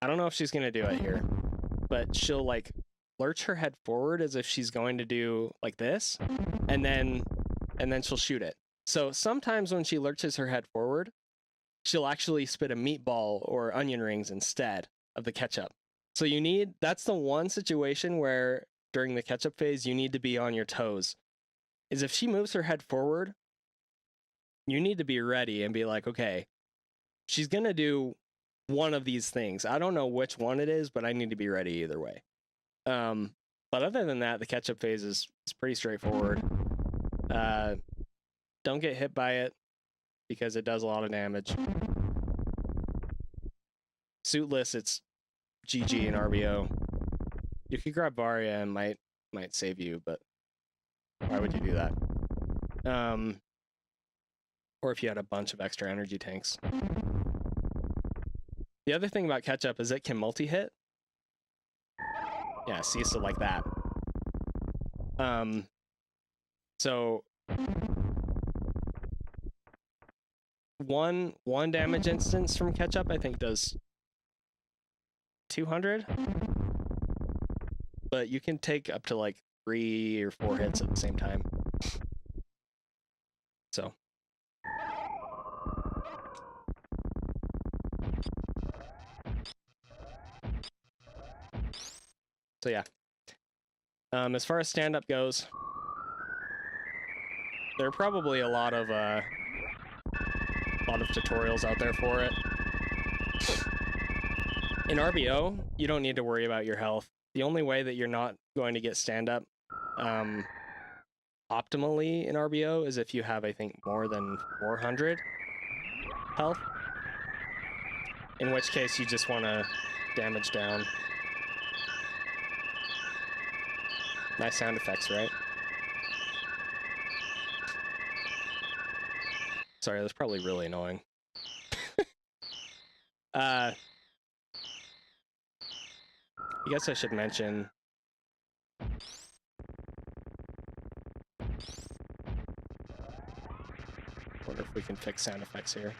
I don't know if she's gonna do it here, but she'll like lurch her head forward as if she's going to do like this, and then she'll shoot it. So sometimes when she lurches her head forward, she'll actually spit a meatball or onion rings instead of the ketchup. So that's the one situation where during the ketchup phase, you need to be on your toes. Is if she moves her head forward, you need to be ready and be like, okay, she's going to do one of these things. I don't know which one it is, but I need to be ready either way. But other than that, the ketchup phase is pretty straightforward. Don't get hit by it because it does a lot of damage. Suitless, it's GG and RBO. You could grab Varia and might save you, but why would you do that? Or if you had a bunch of extra energy tanks. The other thing about ketchup is it can multi-hit. Yeah, see, so like that. So one damage instance from ketchup I think does 200, but you can take up to like 3 or 4 hits at the same time. So yeah. As far as stand-up goes, there are probably a lot of tutorials out there for it. In RBO, you don't need to worry about your health. The only way that you're not going to get stand-up optimally in RBO is if you have, I think, more than 400 health. In which case, you just want to damage down. Nice sound effects, right? Sorry, that's probably really annoying. I guess I should mention... Wonder if we can fix sound effects here.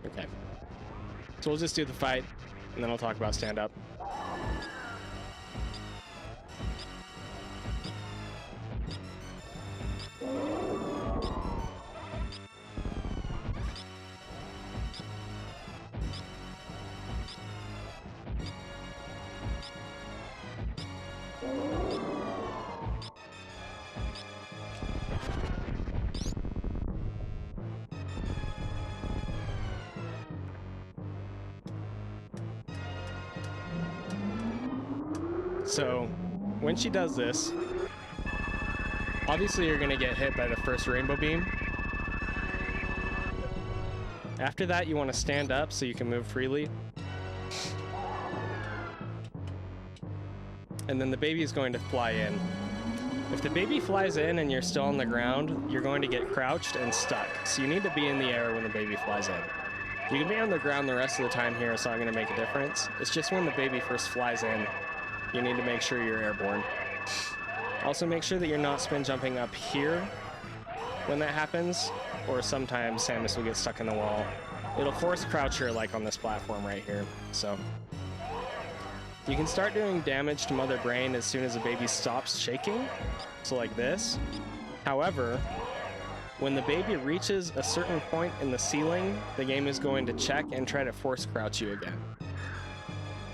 Okay. So we'll just do the fight, and then I'll talk about stand-up. So when she does this, obviously you're gonna get hit by the first rainbow beam. After that, you want to stand up so you can move freely. And then the baby is going to fly in. If the baby flies in and you're still on the ground, you're going to get crouched and stuck. So you need to be in the air when the baby flies in. You can be on the ground the rest of the time here, it's not going to make a difference. It's just when the baby first flies in, you need to make sure you're airborne. Also make sure that you're not spin jumping up here when that happens, or sometimes Samus will get stuck in the wall. It'll force crouch her like on this platform right here. So you can start doing damage to Mother Brain as soon as the baby stops shaking, so like this. However, when the baby reaches a certain point in the ceiling, the game is going to check and try to force crouch you again.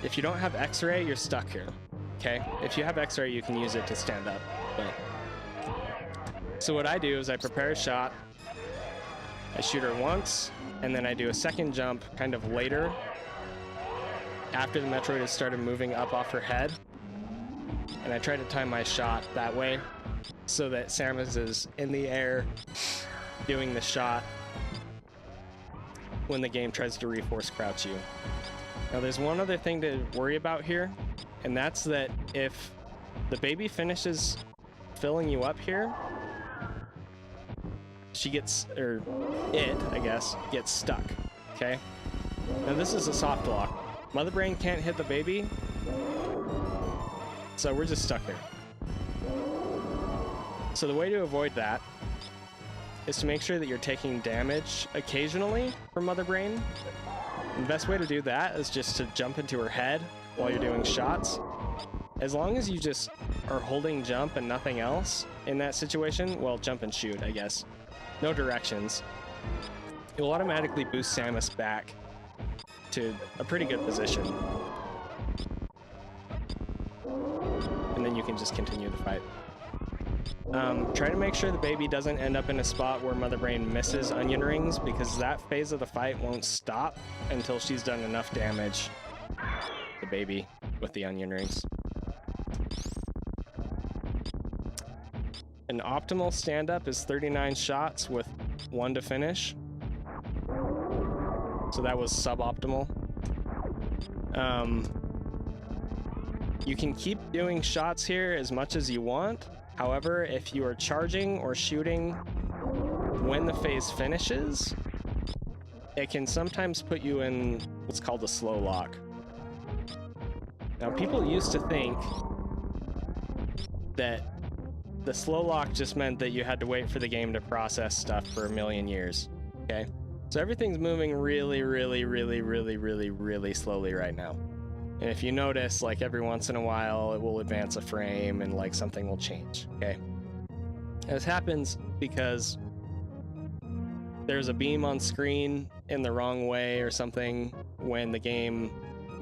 If you don't have X-ray, you're stuck here, okay? If you have X-ray, you can use it to stand up. But so what I do is I prepare a shot, I shoot her once, and then I do a second jump kind of later, after the Metroid has started moving up off her head, and I try to time my shot that way so that Samus is in the air doing the shot when the game tries to reforce crouch you. Now there's one other thing to worry about here, and that's that if the baby finishes filling you up here, she gets, or it, I guess, gets stuck, okay? Now this is a soft lock. Mother Brain can't hit the baby, so we're just stuck here. So the way to avoid that is to make sure that you're taking damage occasionally from Mother Brain. And the best way to do that is just to jump into her head while you're doing shots. As long as you just are holding jump and nothing else in that situation, well, jump and shoot, I guess. No directions. It will automatically boost Samus back to a pretty good position. And then you can just continue the fight. Try to make sure the baby doesn't end up in a spot where Mother Brain misses onion rings, because that phase of the fight won't stop until she's done enough damage to the baby with the onion rings. An optimal stand-up is 39 shots with 1 to finish. So that was suboptimal. You can keep doing shots here as much as you want. However, if you are charging or shooting when the phase finishes, it can sometimes put you in what's called a slow lock. Now, people used to think that the slow lock just meant that you had to wait for the game to process stuff for a million years, okay? So everything's moving really, really, really, really, really, really slowly right now. And if you notice, like every once in a while, it will advance a frame and like something will change, okay? This happens because there's a beam on screen in the wrong way or something when the game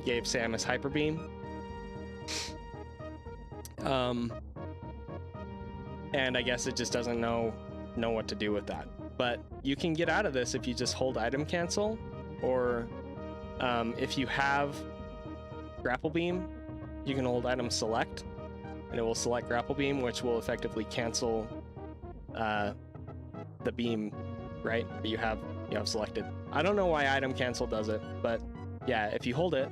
gave Samus Hyper Beam. And I guess it just doesn't know what to do with that. But you can get out of this if you just hold item cancel, or if you have grapple beam, you can hold item select, and it will select grapple beam, which will effectively cancel the beam, right, that you have selected. I don't know why item cancel does it, but yeah, if you hold it,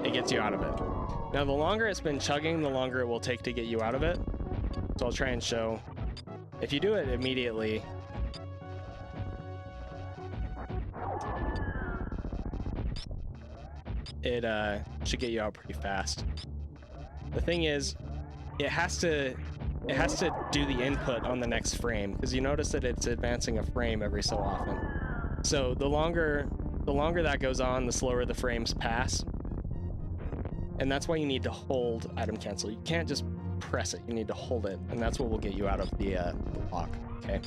it gets you out of it. Now, the longer it's been chugging, the longer it will take to get you out of it. So I'll try and show. If you do it immediately, it should get you out pretty fast. The thing is, it has to it has to do the input on the next frame, because you notice that it's advancing a frame every so often. So the longer that goes on, the slower the frames pass. And that's why you need to hold item cancel. You can't just press it, you need to hold it, and that's what will get you out of the lock, okay?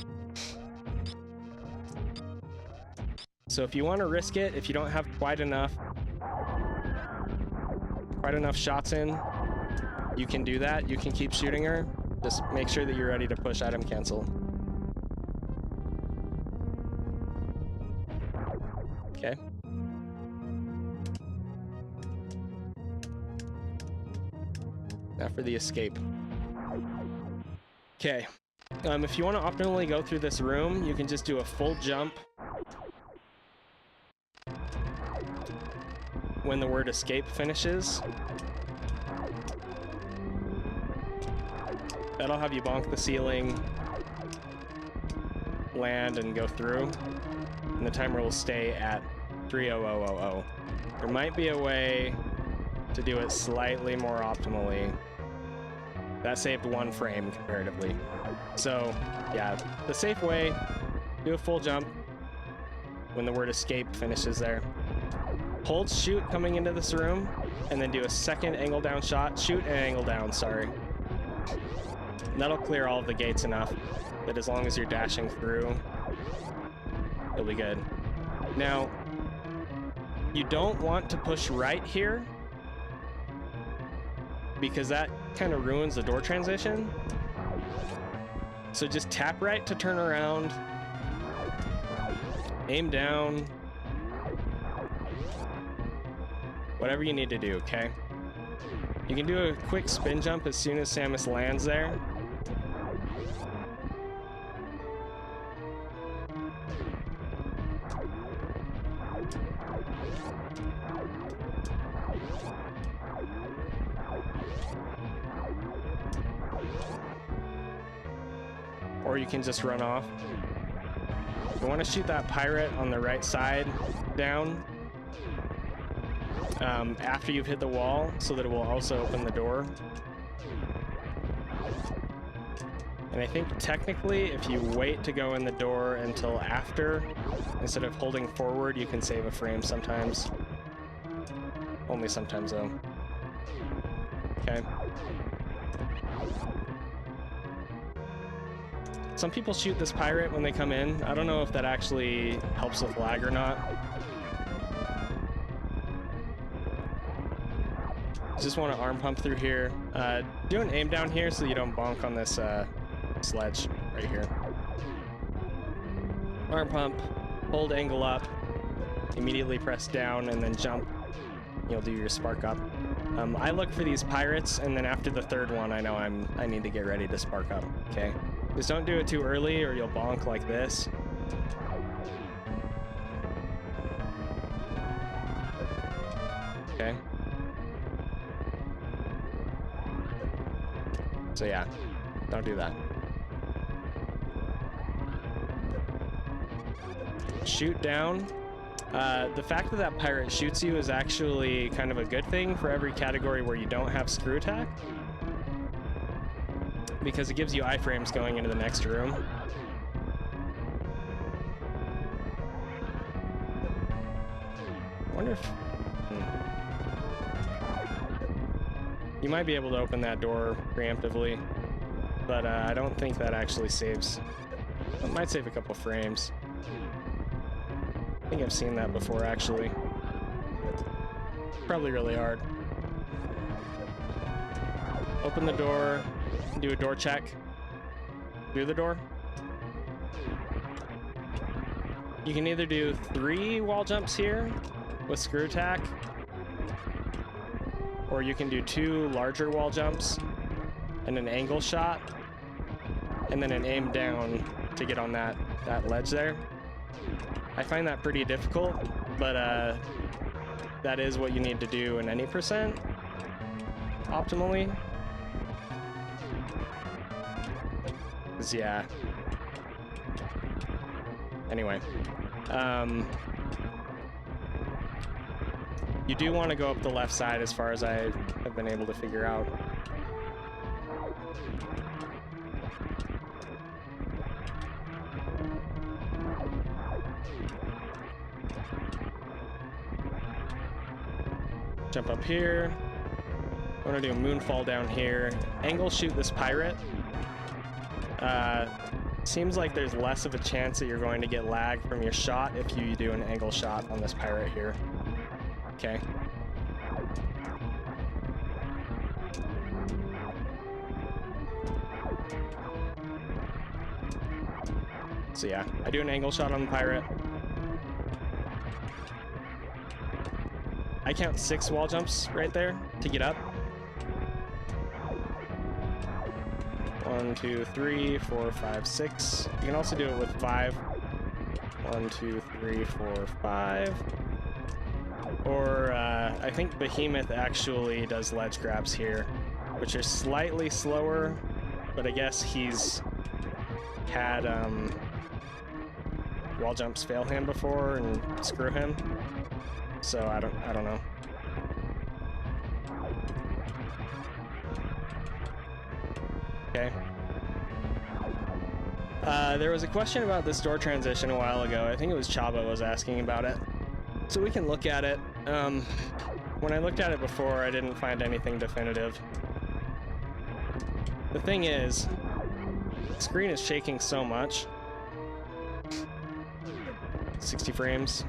So if you want to risk it, if you don't have quite enough shots in, you can do that. You can keep shooting her. Just make sure that you're ready to push item cancel. Okay. Now for the escape. Okay. If you want to optimally go through this room, you can just do a full jump when the word escape finishes. That'll have you bonk the ceiling, land, and go through. And the timer will stay at 30000. There might be a way to do it slightly more optimally. That saved 1 frame comparatively. So, yeah, the safe way, do a full jump when the word escape finishes there. Hold shoot coming into this room, and then do a second angle down shot. Shoot and angle down, sorry. And that'll clear all of the gates enough that as long as you're dashing through, it'll be good. Now, you don't want to push right here, because that kind of ruins the door transition. So just tap right to turn around, aim down, whatever you need to do, okay? You can do a quick spin jump as soon as Samus lands there. Or you can just run off. You want to shoot that pirate on the right side down after you've hit the wall, so that it will also open the door. And I think technically if you wait to go in the door until after, instead of holding forward, you can save a frame sometimes. Only sometimes though. Okay. Some people shoot this pirate when they come in. I don't know if that actually helps with lag or not. Just want to arm pump through here. Do an aim down here so you don't bonk on this sledge right here. Arm pump, hold angle up, immediately press down, and then jump. You'll do your spark up. I look for these pirates, and then after the third one, I know I need to get ready to spark up. Okay, just don't do it too early, or you'll bonk like this. Okay. So yeah, don't do that. Shoot down. The fact that that pirate shoots you is actually kind of a good thing for every category where you don't have screw attack, because it gives you iframes going into the next room. I wonder if... You might be able to open that door preemptively, but I don't think that actually saves. It might save a couple frames. I think I've seen that before, actually. Probably really hard. Open the door, do a door check. Through the door. You can either do 3 wall jumps here with screw attack, or you can do 2 larger wall jumps and an angle shot, and then an aim down to get on that ledge there. I find that pretty difficult, but that is what you need to do in any percent optimally. 'Cause yeah. Anyway. You do want to go up the left side as far as I have been able to figure out. Jump up here. I want to do a moonfall down here. Angle shoot this pirate. Seems like there's less of a chance that you're going to get lag from your shot if you do an angle shot on this pirate here. Okay. So yeah, I do an angle shot on the pirate. I count 6 wall jumps right there to get up. 1, 2, 3, 4, 5, 6. You can also do it with 5. 1, 2, 3, 4, 5. Or I think Behemoth actually does ledge grabs here, which are slightly slower, but I guess he's had wall jumps fail him before and screw him. So I don't know. Okay. There was a question about this door transition a while ago. I think it was Chaba was asking about it. So we can look at it. When I looked at it before, I didn't find anything definitive. The thing is, the screen is shaking so much. 60 frames.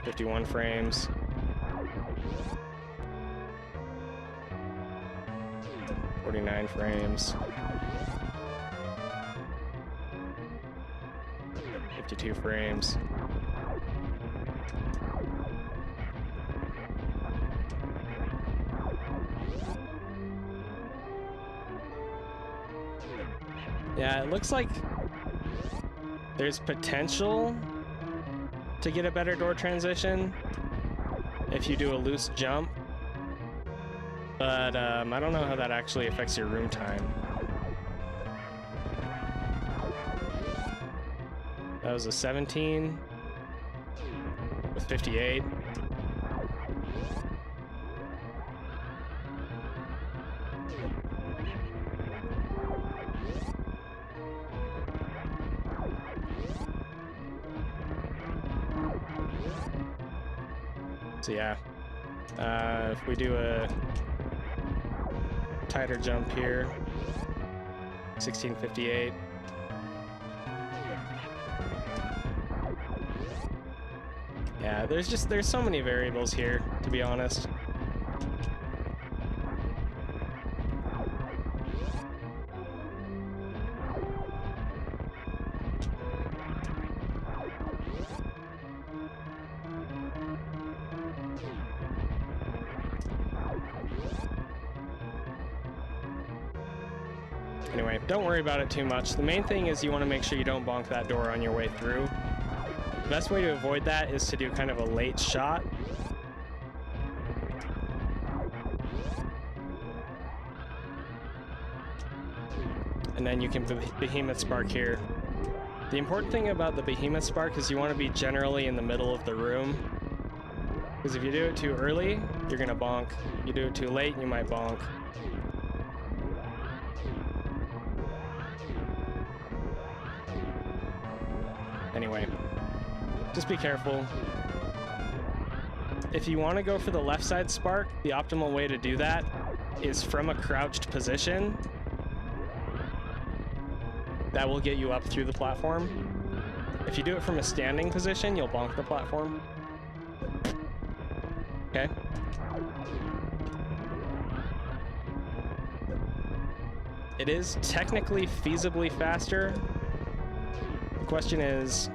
.51 frames. 49 frames. 52 frames. Yeah, it looks like there's potential to get a better door transition if you do a loose jump, but I don't know how that actually affects your room time. That was a 17 with 58. So yeah, if we do a tighter jump here, 1658. Yeah, there's so many variables here, to be honest. Anyway, don't worry about it too much. The main thing is you want to make sure you don't bonk that door on your way through. The best way to avoid that is to do kind of a late shot. And then you can Behemoth Spark here. The important thing about the Behemoth Spark is you want to be generally in the middle of the room. Because if you do it too early, you're going to bonk. You do it too late, you might bonk. Anyway, just be careful. If you want to go for the left side spark, the optimal way to do that is from a crouched position. That will get you up through the platform. If you do it from a standing position, you'll bonk the platform. Okay? It is technically feasibly faster. The question is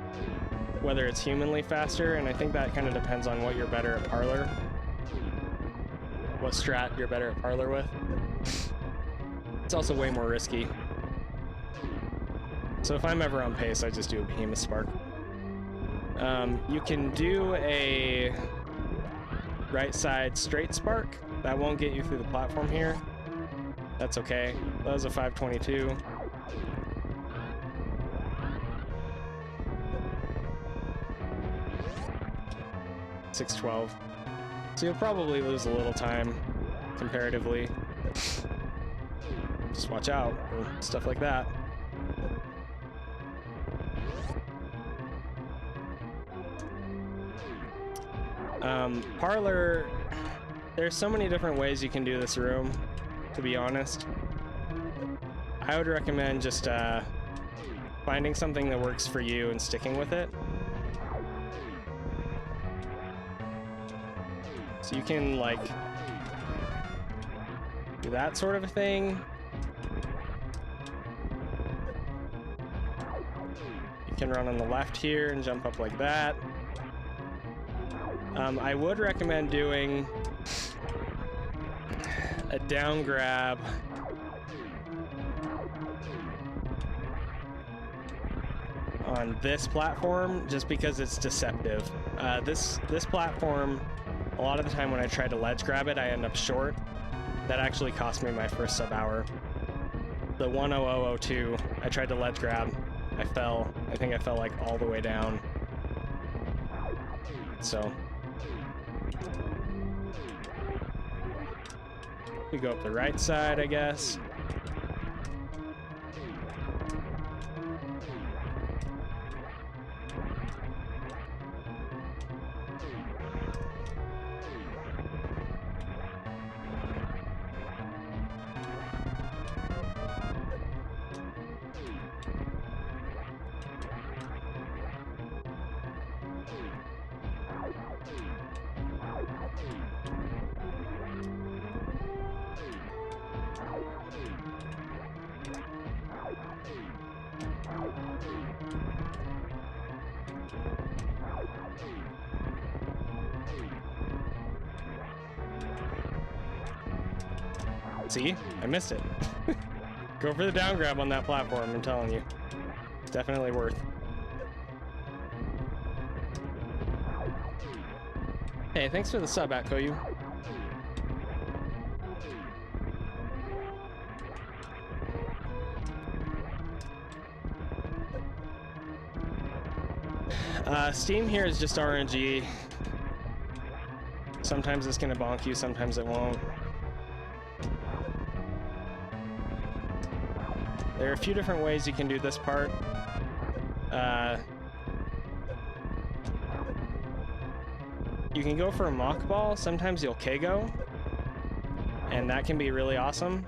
whether it's humanly faster, and I think that kind of depends on what you're better at parlor. What strat you're better at parlor with. It's also way more risky. So if I'm ever on pace, I just do a Behemoth Spark. You can do a right side straight spark. That won't get you through the platform here. That's okay. That was a 522. .612. So you'll probably lose a little time comparatively. Just watch out for stuff like that. Parlor, there's so many different ways you can do this room, to be honest. I would recommend just finding something that works for you and sticking with it. So you can, like, do that sort of a thing. You can run on the left here and jump up like that. I would recommend doing a down grab on this platform, just because it's deceptive. This platform, a lot of the time when I try to ledge grab it, I end up short. That actually cost me my first sub hour. The 10002, I tried to ledge grab, I fell. I think I fell like all the way down. So we go up the right side, I guess. See? I missed it. Go for the down grab on that platform, I'm telling you. It's definitely worth. Hey, thanks for the sub, Atkoyu. Steam here is just RNG. Sometimes it's gonna bonk you, sometimes it won't. There are a few different ways you can do this part. You can go for a mock ball. Sometimes you'll KO, and that can be really awesome.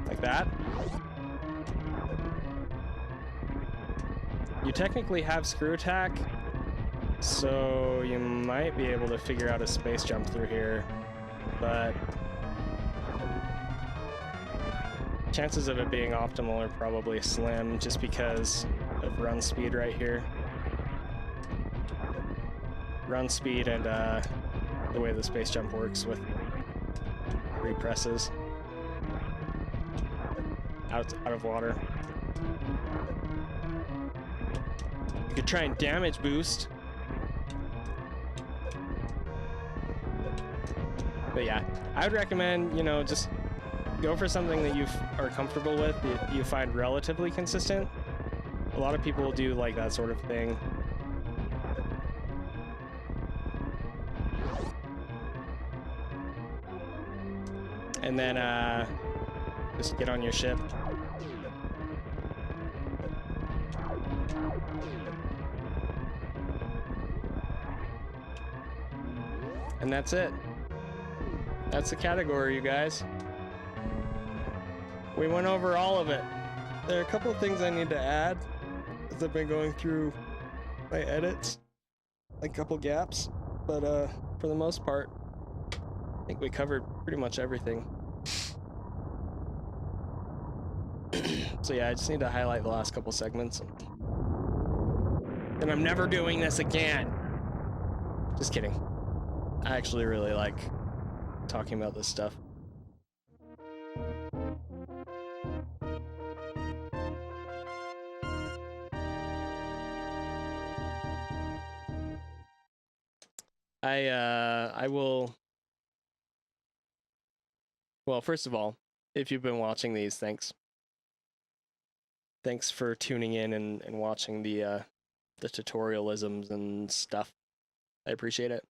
Like that. You technically have screw attack, so you might be able to figure out a space jump through here, but chances of it being optimal are probably slim just because of run speed right here. Run speed and the way the space jump works with represses. Out of water. You could try and damage boost. But yeah, I would recommend, you know, just go for something that you are comfortable with, that you find relatively consistent. A lot of people do like that sort of thing. And then just get on your ship. And that's it. That's the category, you guys. We went over all of it. There are a couple of things I need to add as I've been going through my edits. Like a couple gaps. But for the most part, I think we covered pretty much everything. So yeah, I just need to highlight the last couple segments. And I'm never doing this again. Just kidding. I actually really like talking about this stuff. I will. Well, first of all, if you've been watching these, thanks. Thanks for tuning in and watching the tutorialisms and stuff. I appreciate it.